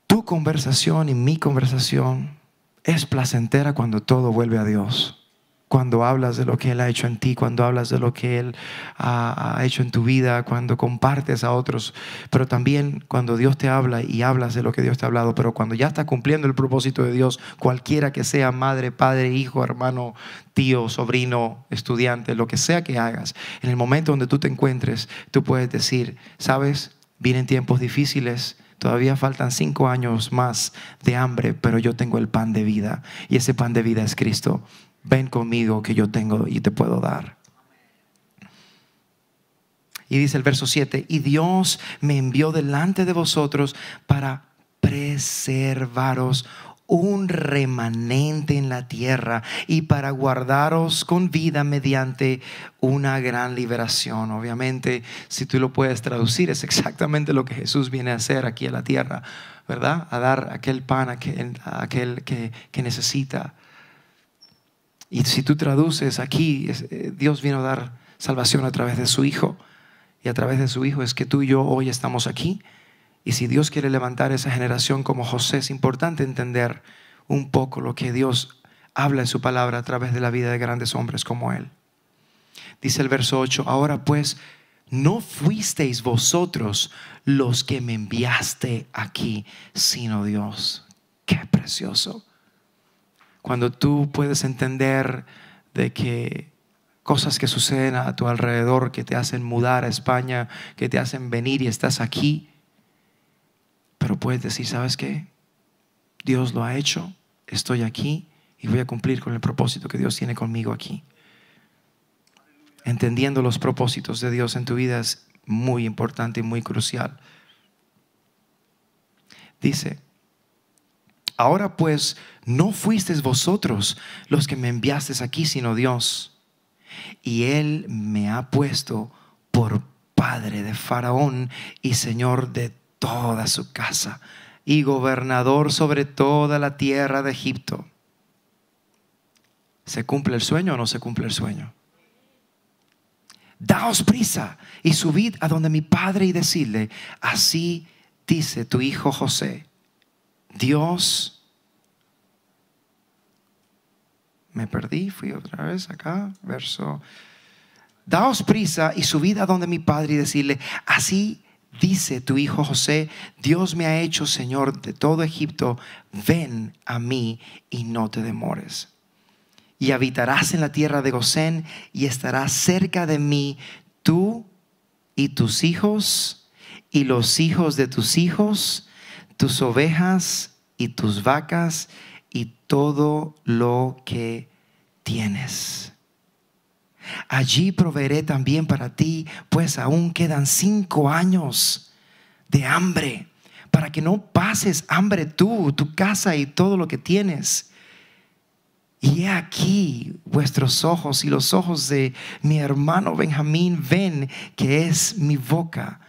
Tu conversación y mi conversación es placentera cuando todo vuelve a Dios. Cuando hablas de lo que Él ha hecho en ti, cuando hablas de lo que Él ha hecho en tu vida, cuando compartes a otros, pero también cuando Dios te habla y hablas de lo que Dios te ha hablado, pero cuando ya estás cumpliendo el propósito de Dios, cualquiera que sea, madre, padre, hijo, hermano, tío, sobrino, estudiante, lo que sea que hagas, en el momento donde tú te encuentres, tú puedes decir, ¿sabes? Vienen tiempos difíciles. Todavía faltan 5 años más de hambre, pero yo tengo el pan de vida, y ese pan de vida es Cristo. Ven conmigo, que yo tengo y te puedo dar. Y dice el verso 7, y Dios me envió delante de vosotros para preservaros un remanente en la tierra y para guardaros con vida mediante una gran liberación. Obviamente, si tú lo puedes traducir, es exactamente lo que Jesús viene a hacer aquí a la tierra, ¿verdad? A dar aquel pan a aquel que necesita. Y si tú traduces aquí, Dios vino a dar salvación a través de su Hijo. Y a través de su Hijo es que tú y yo hoy estamos aquí. Y si Dios quiere levantar esa generación como José, es importante entender un poco lo que Dios habla en su palabra a través de la vida de grandes hombres como Él. Dice el verso 8, ahora pues, no fuisteis vosotros los que me enviaste aquí, sino Dios. Qué precioso. Cuando tú puedes entender de que cosas que suceden a tu alrededor, que te hacen mudar a España, que te hacen venir y estás aquí, pero puedes decir, ¿sabes qué? Dios lo ha hecho, estoy aquí y voy a cumplir con el propósito que Dios tiene conmigo aquí. Entendiendo los propósitos de Dios en tu vida es muy importante y muy crucial. Dice, ahora pues, no fuisteis vosotros los que me enviasteis aquí, sino Dios. Y Él me ha puesto por padre de Faraón y señor de toda su casa y gobernador sobre toda la tierra de Egipto. ¿Se cumple el sueño o no se cumple el sueño? Daos prisa y subid a donde mi padre y decidle, así dice tu hijo José, Dios. Me perdí, fui otra vez acá, verso. Daos prisa y subid a donde mi padre y decirle, así dice tu hijo José, Dios me ha hecho Señor de todo Egipto, ven a mí y no te demores. Y habitarás en la tierra de Gosén y estarás cerca de mí, tú y tus hijos y los hijos de tus hijos, tus ovejas y tus vacas y todo lo que tienes. Allí proveeré también para ti, pues aún quedan 5 años de hambre, para que no pases hambre tú, tu casa y todo lo que tienes. Y he aquí vuestros ojos y los ojos de mi hermano Benjamín ven que es mi boca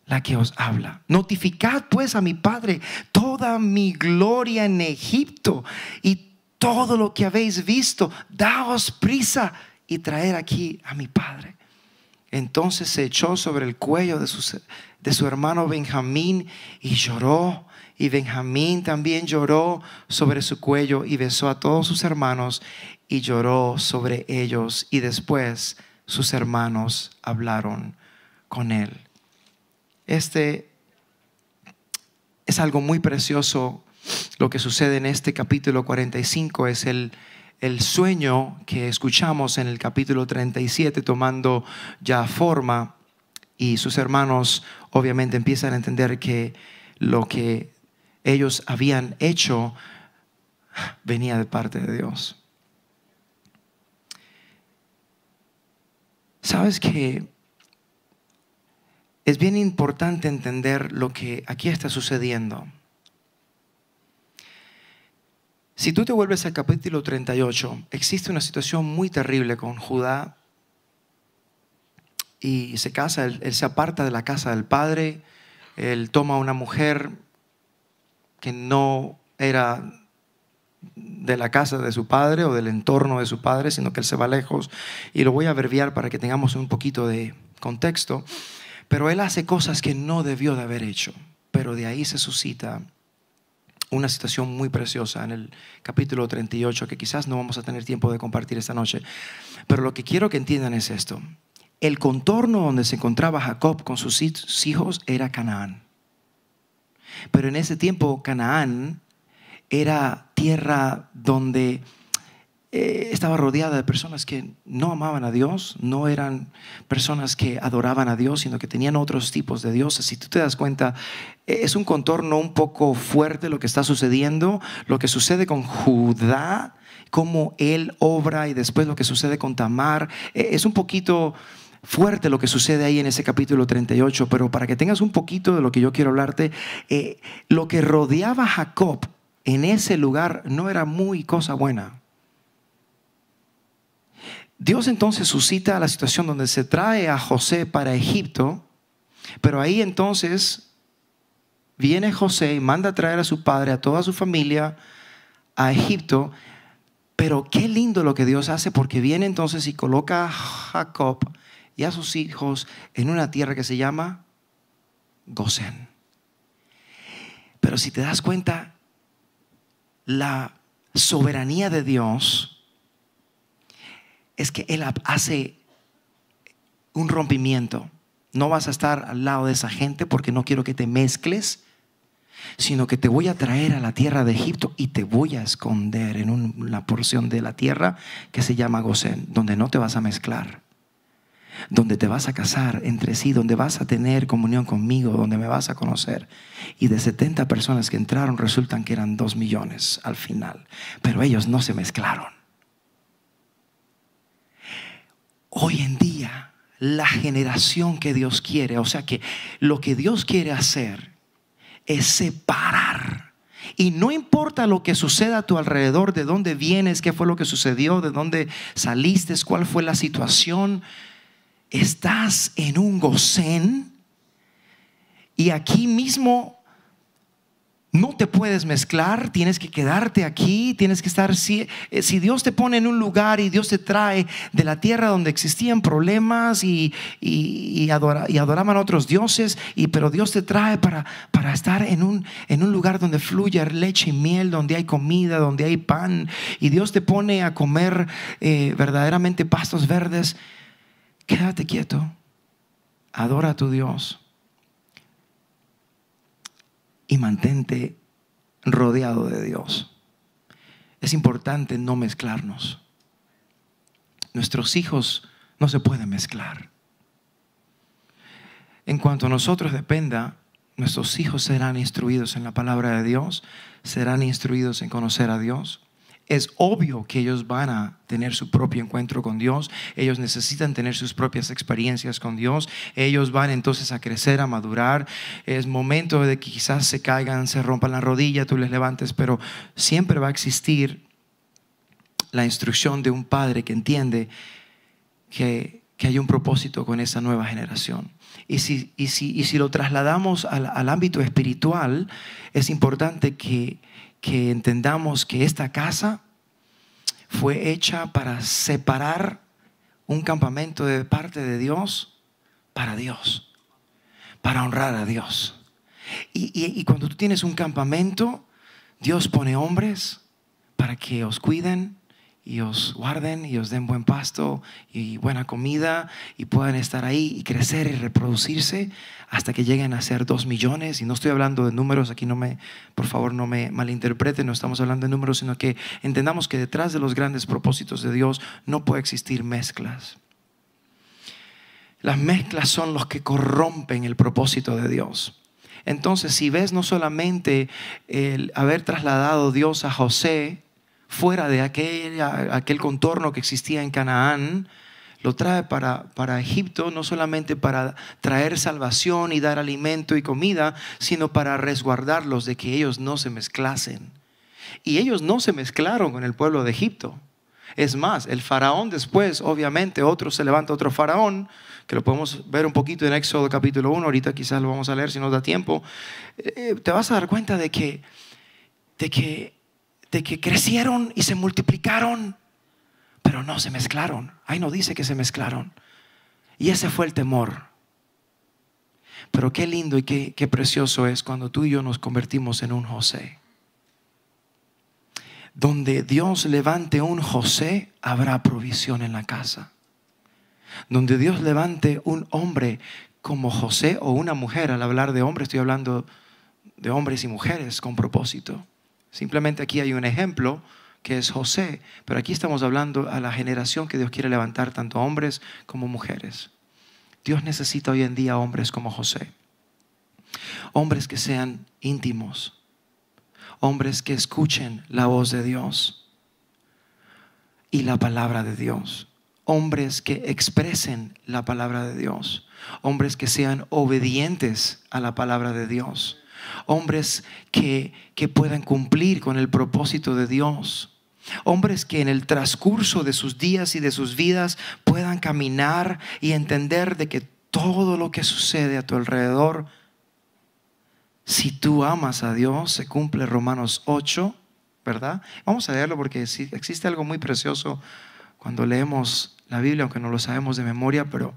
la que os habla. Notificad pues a mi padre toda mi gloria en Egipto y todo lo que habéis visto. Daos prisa y traer aquí a mi padre. Entonces se echó sobre el cuello de su hermano Benjamín y lloró. Y Benjamín también lloró sobre su cuello y besó a todos sus hermanos y lloró sobre ellos. Y después sus hermanos hablaron con él. Este es algo muy precioso. Lo que sucede en este capítulo 45 es el el sueño que escuchamos en el capítulo 37 tomando ya forma, y sus hermanos obviamente empiezan a entender que lo que ellos habían hecho venía de parte de Dios. ¿Sabes que es bien importante entender lo que aquí está sucediendo? Si tú te vuelves al capítulo 38, existe una situación muy terrible con Judá y se casa, él se aparta de la casa del padre, él toma a una mujer que no era de la casa de su padre o del entorno de su padre, sino que él se va lejos, y lo voy a abreviar para que tengamos un poquito de contexto, pero él hace cosas que no debió de haber hecho, pero de ahí se suscita una situación muy preciosa en el capítulo 38 que quizás no vamos a tener tiempo de compartir esta noche, pero lo que quiero que entiendan es esto: el contorno donde se encontraba Jacob con sus hijos era Canaán, pero en ese tiempo Canaán era tierra donde estaba rodeada de personas que no amaban a Dios, no eran personas que adoraban a Dios, sino que tenían otros tipos de dioses. Si tú te das cuenta, es un contorno un poco fuerte lo que está sucediendo, lo que sucede con Judá, cómo él obra, y después lo que sucede con Tamar. Es un poquito fuerte lo que sucede ahí en ese capítulo 38, pero para que tengas un poquito de lo que yo quiero hablarte, lo que rodeaba a Jacob en ese lugar no era muy cosa buena. Dios entonces suscita la situación donde se trae a José para Egipto, pero ahí entonces viene José y manda a traer a su padre, a toda su familia a Egipto. Pero qué lindo lo que Dios hace, porque viene entonces y coloca a Jacob y a sus hijos en una tierra que se llama Gosén. Pero si te das cuenta, la soberanía de Dios es que Él hace un rompimiento. No vas a estar al lado de esa gente porque no quiero que te mezcles, sino que te voy a traer a la tierra de Egipto y te voy a esconder en una porción de la tierra que se llama Gosén, donde no te vas a mezclar, donde te vas a casar entre sí, donde vas a tener comunión conmigo, donde me vas a conocer. Y de 70 personas que entraron, resultan que eran 2 millones al final, pero ellos no se mezclaron. Hoy en día, la generación que Dios quiere, o sea que lo que Dios quiere hacer es separar. Y no importa lo que suceda a tu alrededor, de dónde vienes, qué fue lo que sucedió, de dónde saliste, cuál fue la situación. Estás en un Gosén y aquí mismo no te puedes mezclar, tienes que quedarte aquí, tienes que estar. Si Dios te pone en un lugar y Dios te trae de la tierra donde existían problemas y adoraban a otros dioses, pero Dios te trae para estar en un lugar donde fluye leche y miel, donde hay comida, donde hay pan, y Dios te pone a comer verdaderamente pastos verdes. Quédate quieto, adora a tu Dios y mantente rodeado de Dios. Es importante no mezclarnos. Nuestros hijos no se pueden mezclar. En cuanto a nosotros dependa, nuestros hijos serán instruidos en la palabra de Dios, serán instruidos en conocer a Dios. Es obvio que ellos van a tener su propio encuentro con Dios. Ellos necesitan tener sus propias experiencias con Dios. Ellos van entonces a crecer, a madurar. Es momento de que quizás se caigan, se rompan la rodilla, tú les levantes, pero siempre va a existir la instrucción de un padre que entiende que hay un propósito con esa nueva generación. Y si lo trasladamos al ámbito espiritual, es importante que entendamos que esta casa fue hecha para separar un campamento de parte de Dios, para honrar a Dios. Y cuando tú tienes un campamento, Dios pone hombres para que os cuiden y os guarden y os den buen pasto y buena comida y puedan estar ahí y crecer y reproducirse hasta que lleguen a ser 2 millones. Y no estoy hablando de números, aquí por favor no me malinterpreten, no estamos hablando de números, sino que entendamos que detrás de los grandes propósitos de Dios no puede existir mezclas. Las mezclas son los que corrompen el propósito de Dios. Entonces, si ves no solamente el haber trasladado Dios a José fuera de aquel contorno que existía en Canaán, lo trae para Egipto, no solamente para traer salvación y dar alimento y comida, sino para resguardarlos de que ellos no se mezclasen. Y ellos no se mezclaron con el pueblo de Egipto. Es más, el faraón después, obviamente, se levanta otro faraón, que lo podemos ver un poquito en Éxodo capítulo 1, ahorita quizás lo vamos a leer si nos da tiempo. Te vas a dar cuenta de que crecieron y se multiplicaron, pero no se mezclaron. Ahí no dice que se mezclaron. Y ese fue el temor. Pero qué lindo y qué precioso es cuando tú y yo nos convertimos en un José. Donde Dios levante un José, habrá provisión en la casa. Donde Dios levante un hombre como José o una mujer, al hablar de hombre estoy hablando de hombres y mujeres con propósito. Simplemente aquí hay un ejemplo que es José, pero aquí estamos hablando a la generación que Dios quiere levantar, tanto hombres como mujeres. Dios necesita hoy en día hombres como José, hombres que sean íntimos, hombres que escuchen la voz de Dios y la palabra de Dios, hombres que expresen la palabra de Dios, hombres que sean obedientes a la palabra de Dios, hombres que puedan cumplir con el propósito de Dios, hombres que en el transcurso de sus días y de sus vidas puedan caminar y entender de que todo lo que sucede a tu alrededor, si tú amas a Dios, se cumple Romanos 8, ¿verdad? Vamos a leerlo porque existe algo muy precioso cuando leemos la Biblia, aunque no lo sabemos de memoria, pero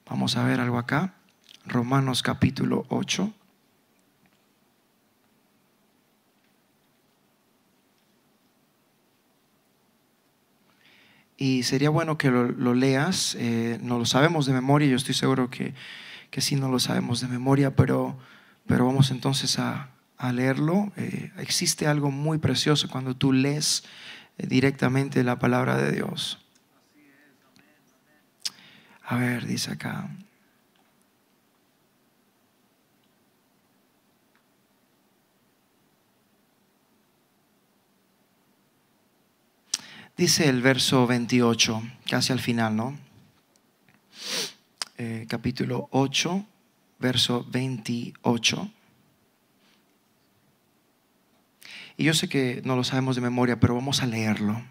vamos a ver algo acá. Romanos capítulo 8. Y sería bueno que lo leas. No lo sabemos de memoria, yo estoy seguro que sí no lo sabemos de memoria, pero vamos entonces a leerlo. Existe algo muy precioso cuando tú lees directamente la palabra de Dios. A ver, dice acá. Dice el verso 28, casi al final, ¿no? Capítulo 8, verso 28. Y yo sé que no lo sabemos de memoria, pero vamos a leerlo.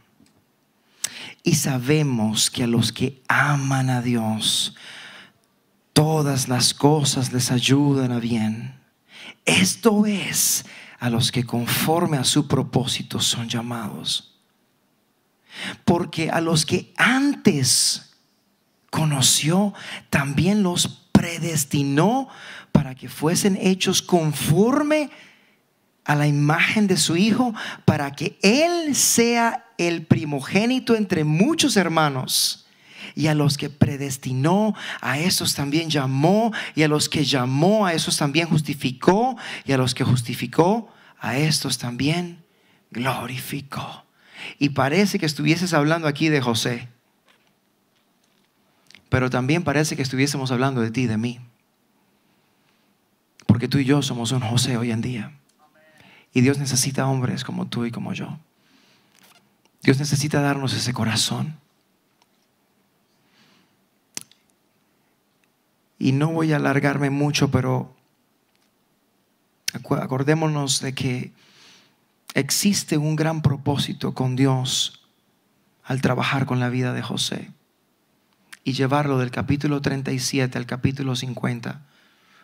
Y sabemos que a los que aman a Dios, todas las cosas les ayudan a bien. Esto es, a los que conforme a su propósito son llamados. Porque a los que antes conoció, también los predestinó para que fuesen hechos conforme a la imagen de su Hijo, para que Él sea el primogénito entre muchos hermanos. Y a los que predestinó, a esos también llamó, y a los que llamó, a esos también justificó, y a los que justificó, a estos también glorificó. Y parece que estuvieses hablando aquí de José, pero también parece que estuviésemos hablando de ti y de mí, porque tú y yo somos un José hoy en día. Y Dios necesita hombres como tú y como yo. Dios necesita darnos ese corazón. Y no voy a alargarme mucho, pero acordémonos de que existe un gran propósito con Dios al trabajar con la vida de José y llevarlo del capítulo 37 al capítulo 50,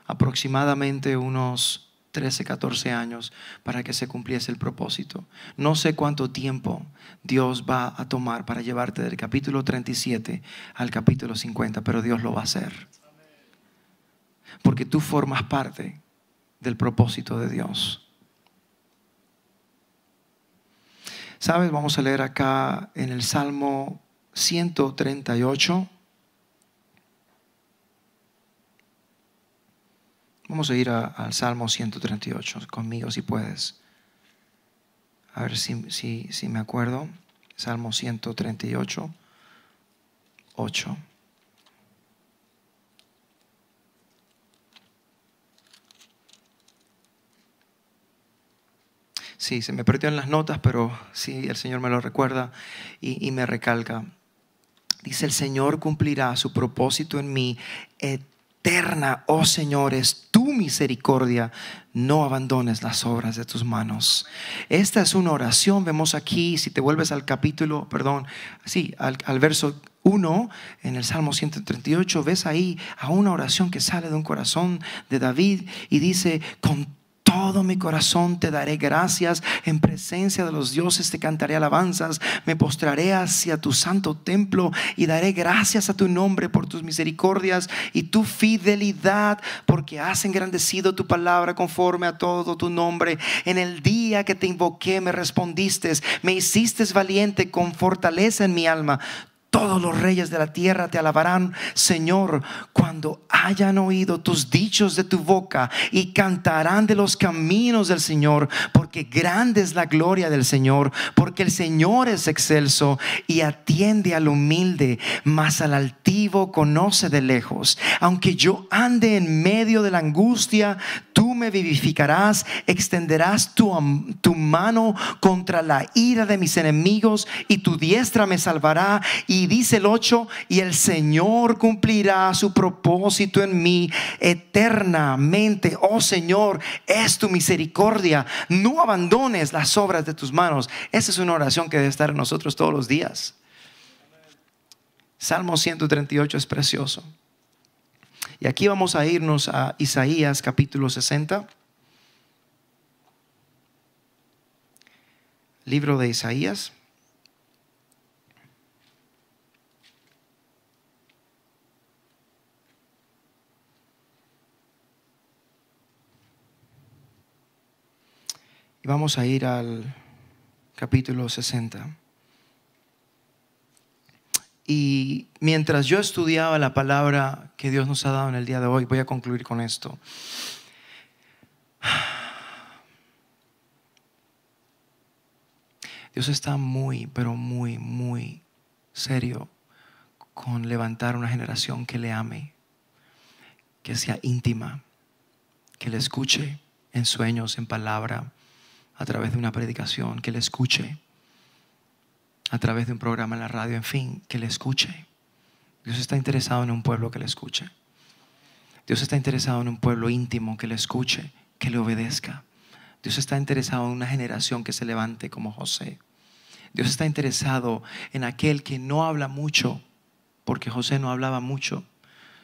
aproximadamente unos 13, 14 años para que se cumpliese el propósito. No sé cuánto tiempo Dios va a tomar para llevarte del capítulo 37 al capítulo 50, pero Dios lo va a hacer. Porque tú formas parte del propósito de Dios. ¿Sabes? Vamos a leer acá en el Salmo 138. Vamos a ir al Salmo 138 conmigo si puedes. A ver si me acuerdo. Salmo 138, 8. Sí, se me perdió en las notas, pero sí, el Señor me lo recuerda y me recalca. Dice: el Señor cumplirá su propósito en mí. Eterna, oh Señor, es tu misericordia. No abandones las obras de tus manos. Esta es una oración. Vemos aquí, si te vuelves al capítulo, al verso 1 en el Salmo 138, ves ahí a una oración que sale de un corazón de David y dice: con todo mi corazón te daré gracias, en presencia de los dioses te cantaré alabanzas, me postraré hacia tu santo templo y daré gracias a tu nombre por tus misericordias y tu fidelidad, porque has engrandecido tu palabra conforme a todo tu nombre. En el día que te invoqué me respondiste, me hiciste valiente con fortaleza en mi alma. Todos los reyes de la tierra te alabarán, Señor, cuando hayan oído tus dichos de tu boca, y cantarán de los caminos del Señor, porque grande es la gloria del Señor, porque el Señor es excelso y atiende al humilde, mas al altivo conoce de lejos. Aunque yo ande en medio de la angustia, tú me vivificarás, extenderás tu mano contra la ira de mis enemigos y tu diestra me salvará. Y dice el 8: y el Señor cumplirá su propósito en mí eternamente. Oh Señor, es tu misericordia. No abandones las obras de tus manos. Esa es una oración que debe estar en nosotros todos los días. Salmo 138 es precioso. Y aquí vamos a irnos a Isaías capítulo 60. Libro de Isaías. Y vamos a ir al capítulo 60. Y mientras yo estudiaba la palabra que Dios nos ha dado en el día de hoy, voy a concluir con esto. Dios está muy, pero muy, muy serio con levantar una generación que le ame, que sea íntima, que le escuche en sueños, en palabra, a través de una predicación, que le escuche a través de un programa en la radio, en fin, que le escuche. Dios está interesado en un pueblo que le escuche. Dios está interesado en un pueblo íntimo que le escuche, que le obedezca. Dios está interesado en una generación que se levante como José. Dios está interesado en aquel que no habla mucho, porque José no hablaba mucho,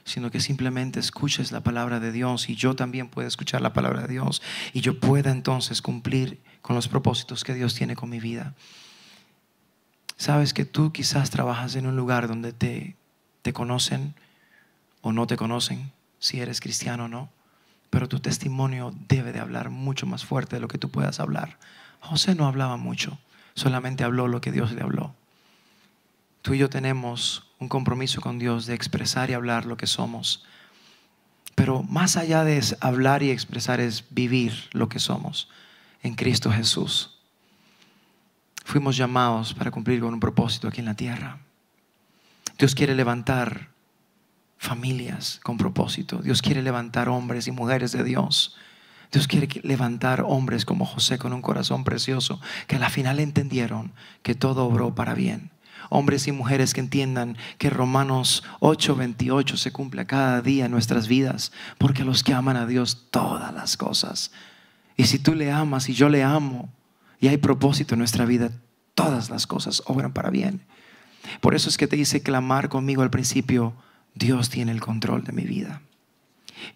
sino que simplemente escuches la palabra de Dios, y yo también puedo escuchar la palabra de Dios, y yo pueda entonces cumplir con los propósitos que Dios tiene con mi vida. Sabes que tú quizás trabajas en un lugar donde te conocen o no te conocen, si eres cristiano o no, pero tu testimonio debe de hablar mucho más fuerte de lo que tú puedas hablar. José no hablaba mucho, solamente habló lo que Dios le habló. Tú y yo tenemos un compromiso con Dios de expresar y hablar lo que somos, pero más allá de hablar y expresar es vivir lo que somos en Cristo Jesús. Fuimos llamados para cumplir con un propósito aquí en la tierra. Dios quiere levantar familias con propósito. Dios quiere levantar hombres y mujeres de Dios. Dios quiere levantar hombres como José con un corazón precioso, que a la final entendieron que todo obró para bien. Hombres y mujeres que entiendan que Romanos 8:28 se cumple cada día en nuestras vidas, porque a los que aman a Dios todas las cosas. Y si tú le amas y yo le amo y hay propósito en nuestra vida, todas las cosas obran para bien. Por eso es que te hice clamar conmigo al principio: Dios tiene el control de mi vida.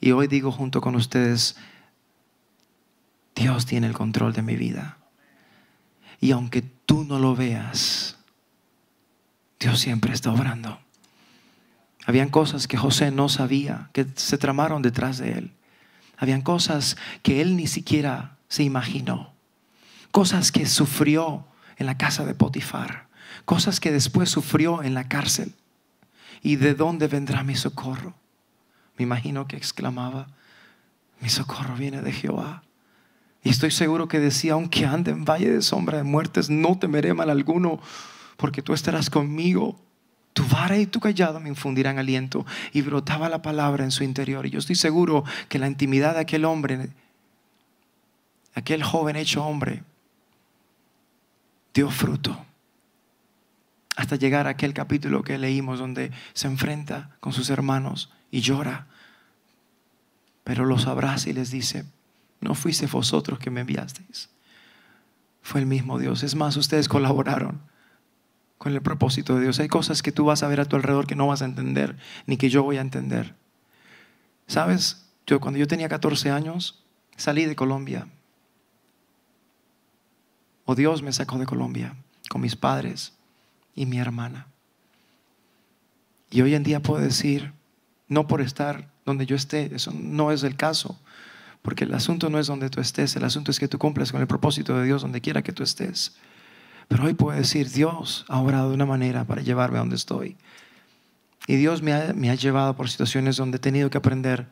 Y hoy digo junto con ustedes: Dios tiene el control de mi vida. Y aunque tú no lo veas, Dios siempre está obrando. Habían cosas que José no sabía, que se tramaron detrás de él. Habían cosas que él ni siquiera se imaginó. Cosas que sufrió en la casa de Potifar, cosas que después sufrió en la cárcel. ¿Y de dónde vendrá mi socorro? Me imagino que exclamaba: mi socorro viene de Jehová. Y estoy seguro que decía: aunque ande en valle de sombra de muertes, no temeré mal alguno, porque tú estarás conmigo. Tu vara y tu cayado me infundirán aliento. Y brotaba la palabra en su interior. Y yo estoy seguro que la intimidad de aquel hombre, aquel joven hecho hombre, dio fruto. Hasta llegar a aquel capítulo que leímos, donde se enfrenta con sus hermanos y llora, pero los abraza y les dice: no fuisteis vosotros que me enviasteis, fue el mismo Dios. Es más, ustedes colaboraron con el propósito de Dios. Hay cosas que tú vas a ver a tu alrededor que no vas a entender, ni que yo voy a entender. ¿Sabes? Cuando yo tenía 14 años salí de Colombia, o Dios me sacó de Colombia con mis padres y mi hermana. Y hoy en día puedo decir, no por estar donde yo esté, eso no es el caso, porque el asunto no es donde tú estés, el asunto es que tú cumplas con el propósito de Dios donde quiera que tú estés. Pero hoy puedo decir, Dios ha obrado de una manera para llevarme a donde estoy. Y Dios me ha llevado por situaciones donde he tenido que aprender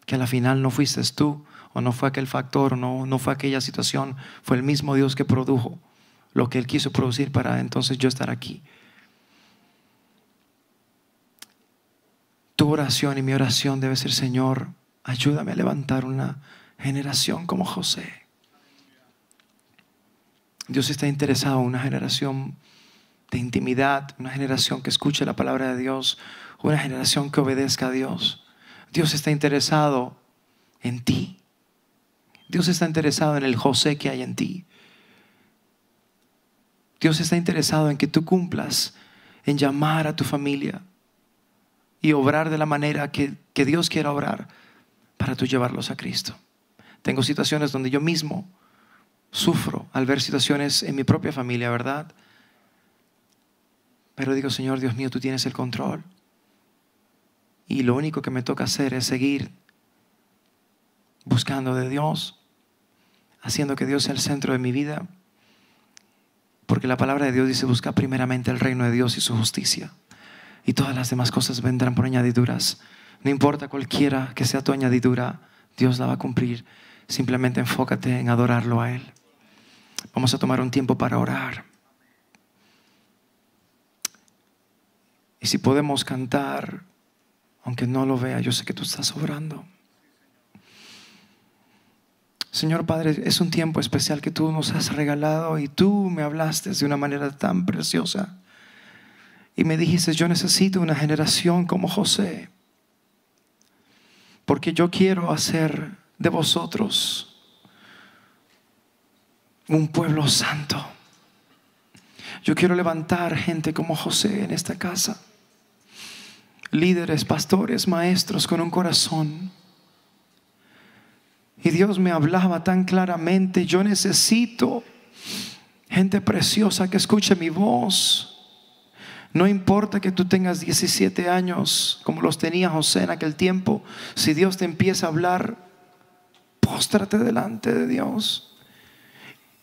que a la final no fuiste tú, o no fue aquel factor, o no fue aquella situación, fue el mismo Dios que produjo lo que Él quiso producir para entonces yo estar aquí. Tu oración y mi oración debe ser: Señor, ayúdame a levantar una generación como José. Dios está interesado en una generación de intimidad, una generación que escuche la palabra de Dios, una generación que obedezca a Dios. Dios está interesado en ti. Dios está interesado en el José que hay en ti. Dios está interesado en que tú cumplas, en llamar a tu familia y obrar de la manera que Dios quiera obrar para tú llevarlos a Cristo. Tengo situaciones donde yo mismo sufro al ver situaciones en mi propia familia, ¿verdad? Pero digo: Señor Dios mío, tú tienes el control. Y lo único que me toca hacer es seguir buscando de Dios, haciendo que Dios sea el centro de mi vida. Porque la palabra de Dios dice: busca primeramente el reino de Dios y su justicia, y todas las demás cosas vendrán por añadiduras. No importa cualquiera que sea tu añadidura, Dios la va a cumplir. Simplemente enfócate en adorarlo a Él. Vamos a tomar un tiempo para orar. Y si podemos cantar, aunque no lo vea, yo sé que tú estás obrando. Señor Padre, es un tiempo especial que tú nos has regalado, y tú me hablaste de una manera tan preciosa y me dijiste: yo necesito una generación como José, porque yo quiero hacer de vosotros un pueblo santo. Yo quiero levantar gente como José en esta casa, líderes, pastores, maestros con un corazón. Y Dios me hablaba tan claramente: yo necesito gente preciosa que escuche mi voz. No importa que tú tengas 17 años como los tenía José en aquel tiempo. Si Dios te empieza a hablar, póstrate delante de Dios.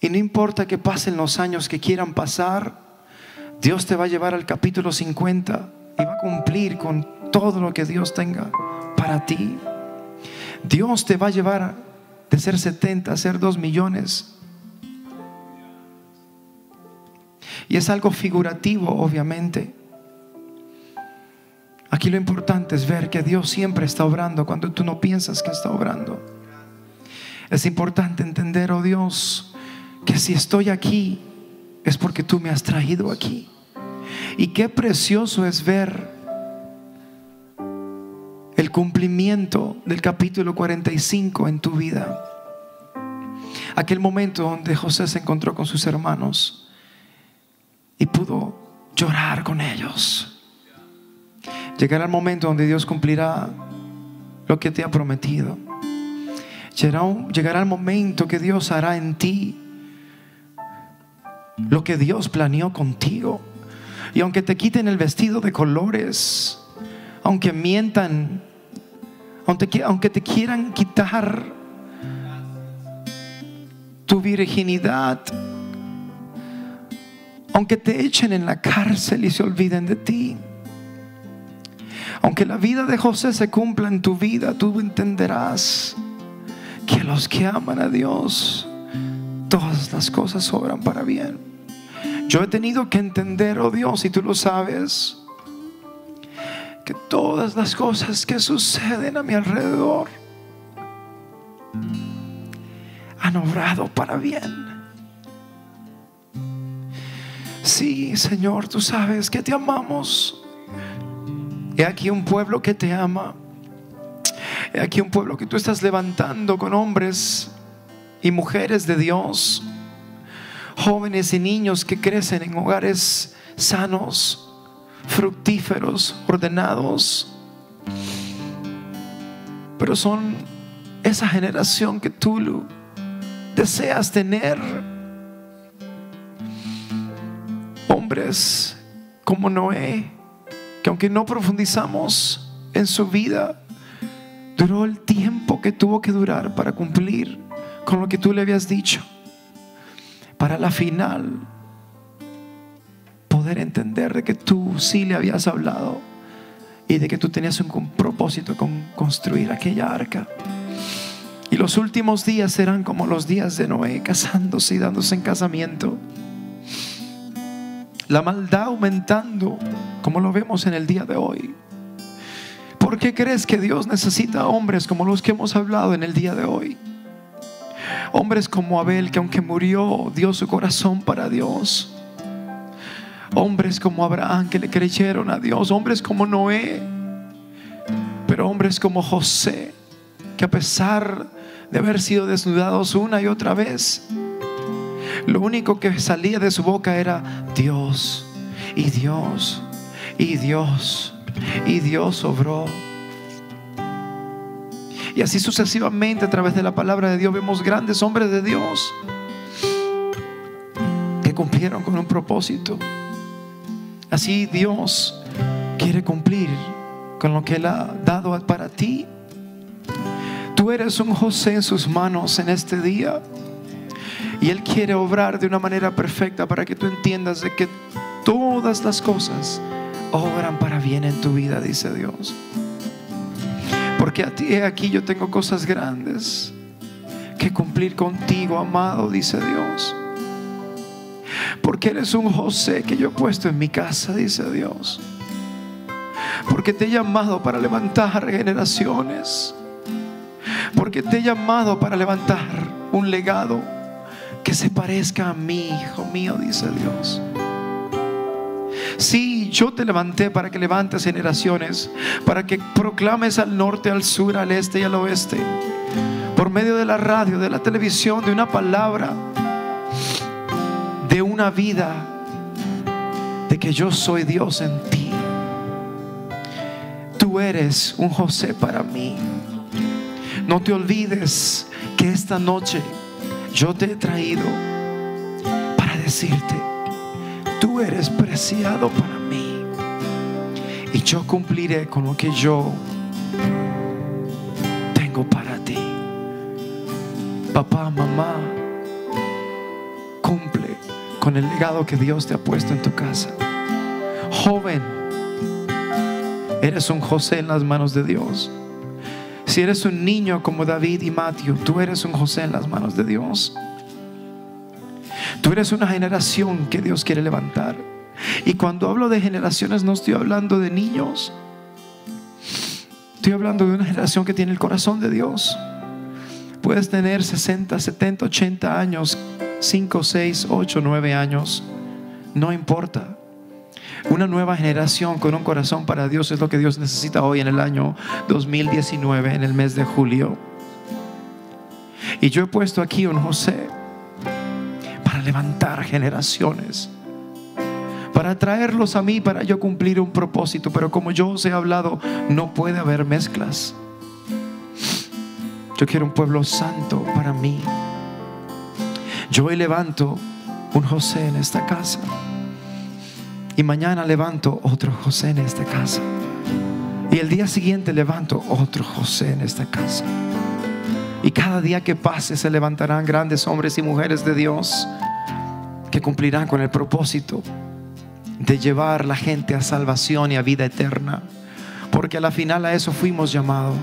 Y no importa que pasen los años que quieran pasar, Dios te va a llevar al capítulo 50 y va a cumplir con todo lo que Dios tenga para ti. Dios te va a llevar de ser 70 a ser 2 millones. Y es algo figurativo, obviamente. Aquí lo importante es ver que Dios siempre está obrando cuando tú no piensas que está obrando. Es importante entender, oh Dios, que si estoy aquí es porque tú me has traído aquí. Y qué precioso es ver el cumplimiento del capítulo 45 en tu vida. Aquel momento donde José se encontró con sus hermanos y pudo llorar con ellos. Llegará el momento donde Dios cumplirá lo que te ha prometido. Llegará el momento que Dios hará en ti lo que Dios planeó contigo. Y aunque te quiten el vestido de colores, aunque mientan, aunque te quieran quitar tu virginidad, Aunque te echen en la cárcel y se olviden de ti, aunque la vida de José se cumpla en tu vida, tú entenderás que a los que aman a Dios, todas las cosas obran para bien. Yo he tenido que entender, oh Dios, y tú lo sabes, que todas las cosas que suceden a mi alrededor han obrado para bien. Sí, Señor, tú sabes que te amamos. He aquí un pueblo que te ama. He aquí un pueblo que tú estás levantando con hombres y mujeres de Dios, jóvenes y niños que crecen en hogares sanos, fructíferos, ordenados. Pero son esa generación que tú deseas tener. Hombres como Noé, que aunque no profundizamos en su vida, duró el tiempo que tuvo que durar para cumplir con lo que tú le habías dicho, para la final poder entender de que tú sí le habías hablado y de que tú tenías un propósito con construir aquella arca. Y los últimos días serán como los días de Noé, casándose y dándose en casamiento. La maldad aumentando, como lo vemos en el día de hoy. ¿Por qué crees que Dios necesita hombres como los que hemos hablado en el día de hoy? Hombres como Abel, que aunque murió, dio su corazón para Dios. Hombres como Abraham, que le creyeron a Dios. Hombres como Noé. Pero hombres como José, que a pesar de haber sido desnudados una y otra vez, lo único que salía de su boca era Dios, y Dios, y Dios, y Dios obró. Y así sucesivamente, a través de la palabra de Dios, vemos grandes hombres de Dios que cumplieron con un propósito. Así Dios quiere cumplir con lo que Él ha dado para ti. Tú eres un José en sus manos en este día, y Él quiere obrar de una manera perfecta para que tú entiendas de que todas las cosas obran para bien en tu vida, dice Dios. Porque a ti, aquí yo tengo cosas grandes que cumplir contigo, amado, dice Dios. Porque eres un José que yo he puesto en mi casa, dice Dios. Porque te he llamado para levantar generaciones. Porque te he llamado para levantar un legado que se parezca a mí, hijo mío, dice Dios. Sí, yo te levanté para que levantes generaciones, para que proclames al norte, al sur, al este y al oeste, por medio de la radio, de la televisión, de una palabra, de una vida, de que yo soy Dios en ti. Tú eres un José para mí. No te olvides que esta noche yo te he traído para decirte: tú eres preciado para mí, y yo cumpliré con lo que yo tengo para ti. Papá, mamá, cumple con el legado que Dios te ha puesto en tu casa. Joven, eres un José en las manos de Dios. Si eres un niño como David y Matthew, tú eres un José en las manos de Dios. Tú eres una generación que Dios quiere levantar. Y cuando hablo de generaciones, no estoy hablando de niños. Estoy hablando de una generación que tiene el corazón de Dios. Puedes tener 60, 70, 80 años, 5, 6, 8, 9 años. No importa. Una nueva generación con un corazón para Dios es lo que Dios necesita hoy en el año 2019, en el mes de julio. Y yo he puesto aquí un José para levantar generaciones, para traerlos a mí, para yo cumplir un propósito. Pero como yo os he hablado, no puede haber mezclas. Yo quiero un pueblo santo para mí. Yo hoy levanto un José en esta casa, y mañana levanto otro José en esta casa, y el día siguiente levanto otro José en esta casa. Y cada día que pase se levantarán grandes hombres y mujeres de Dios que que cumplirán con el propósito de llevar la gente a salvación y a vida eterna, porque a la final a eso fuimos llamados,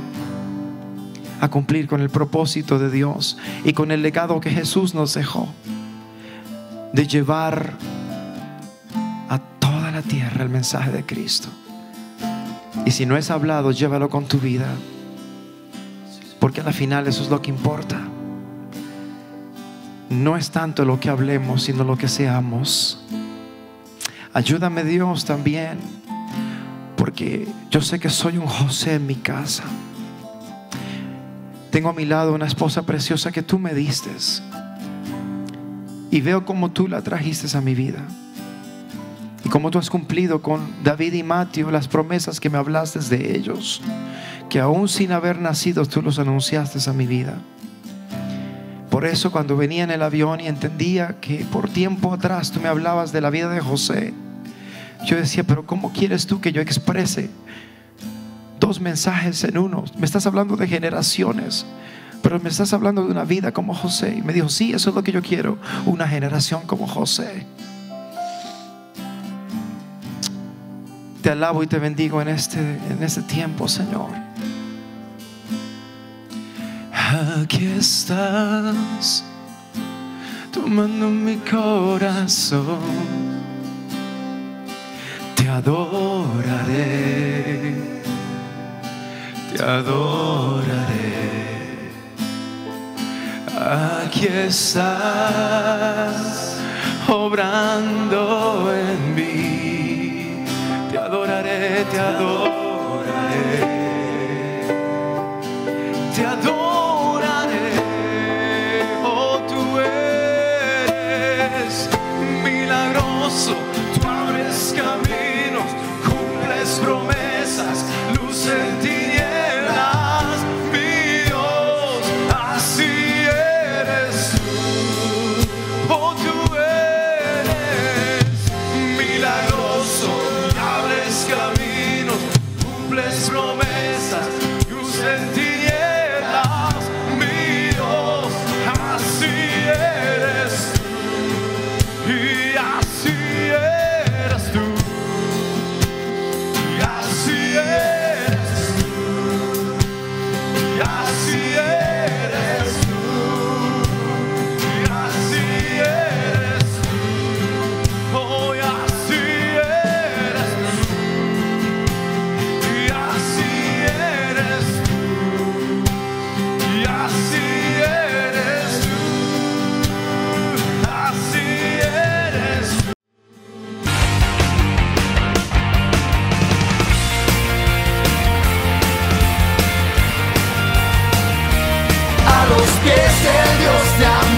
a cumplir con el propósito de Dios y con el legado que Jesús nos dejó, de llevar a toda la tierra el mensaje de Cristo. Y si no es hablado, llévalo con tu vida, porque a la final eso es lo que importa. No es tanto lo que hablemos, sino lo que seamos. Ayúdame, Dios, también, porque yo sé que soy un José en mi casa. Tengo a mi lado una esposa preciosa que tú me diste, y veo cómo tú la trajiste a mi vida y cómo tú has cumplido con David y Mateo las promesas que me hablaste de ellos, que aún sin haber nacido tú los anunciaste a mi vida. Por eso cuando venía en el avión y entendía que por tiempo atrás tú me hablabas de la vida de José, yo decía, pero ¿cómo quieres tú que yo exprese dos mensajes en uno? Me estás hablando de generaciones, pero me estás hablando de una vida como José. Y me dijo, sí, eso es lo que yo quiero, una generación como José. Te alabo y te bendigo en este tiempo, Señor. Aquí estás, tomando mi corazón. Te adoraré, te adoraré. Aquí estás, obrando en mí. Te adoraré, te adoraré, te adoraré. Oh, tú eres milagroso, tú abres caminos, cumples promesas, luz en tinieblas. Mi Dios, así eres tú. Oh, tú eres milagroso, abres caminos, cumples promesas, luz en tinieblas. Mi Dios, así eres tú, y así eres tú, y así eres tú, y así eres tú, y así eres tú. Oh, y así eres tú, y así eres tú, y así eres tú, así eres tú. A los pies del Dios de amor.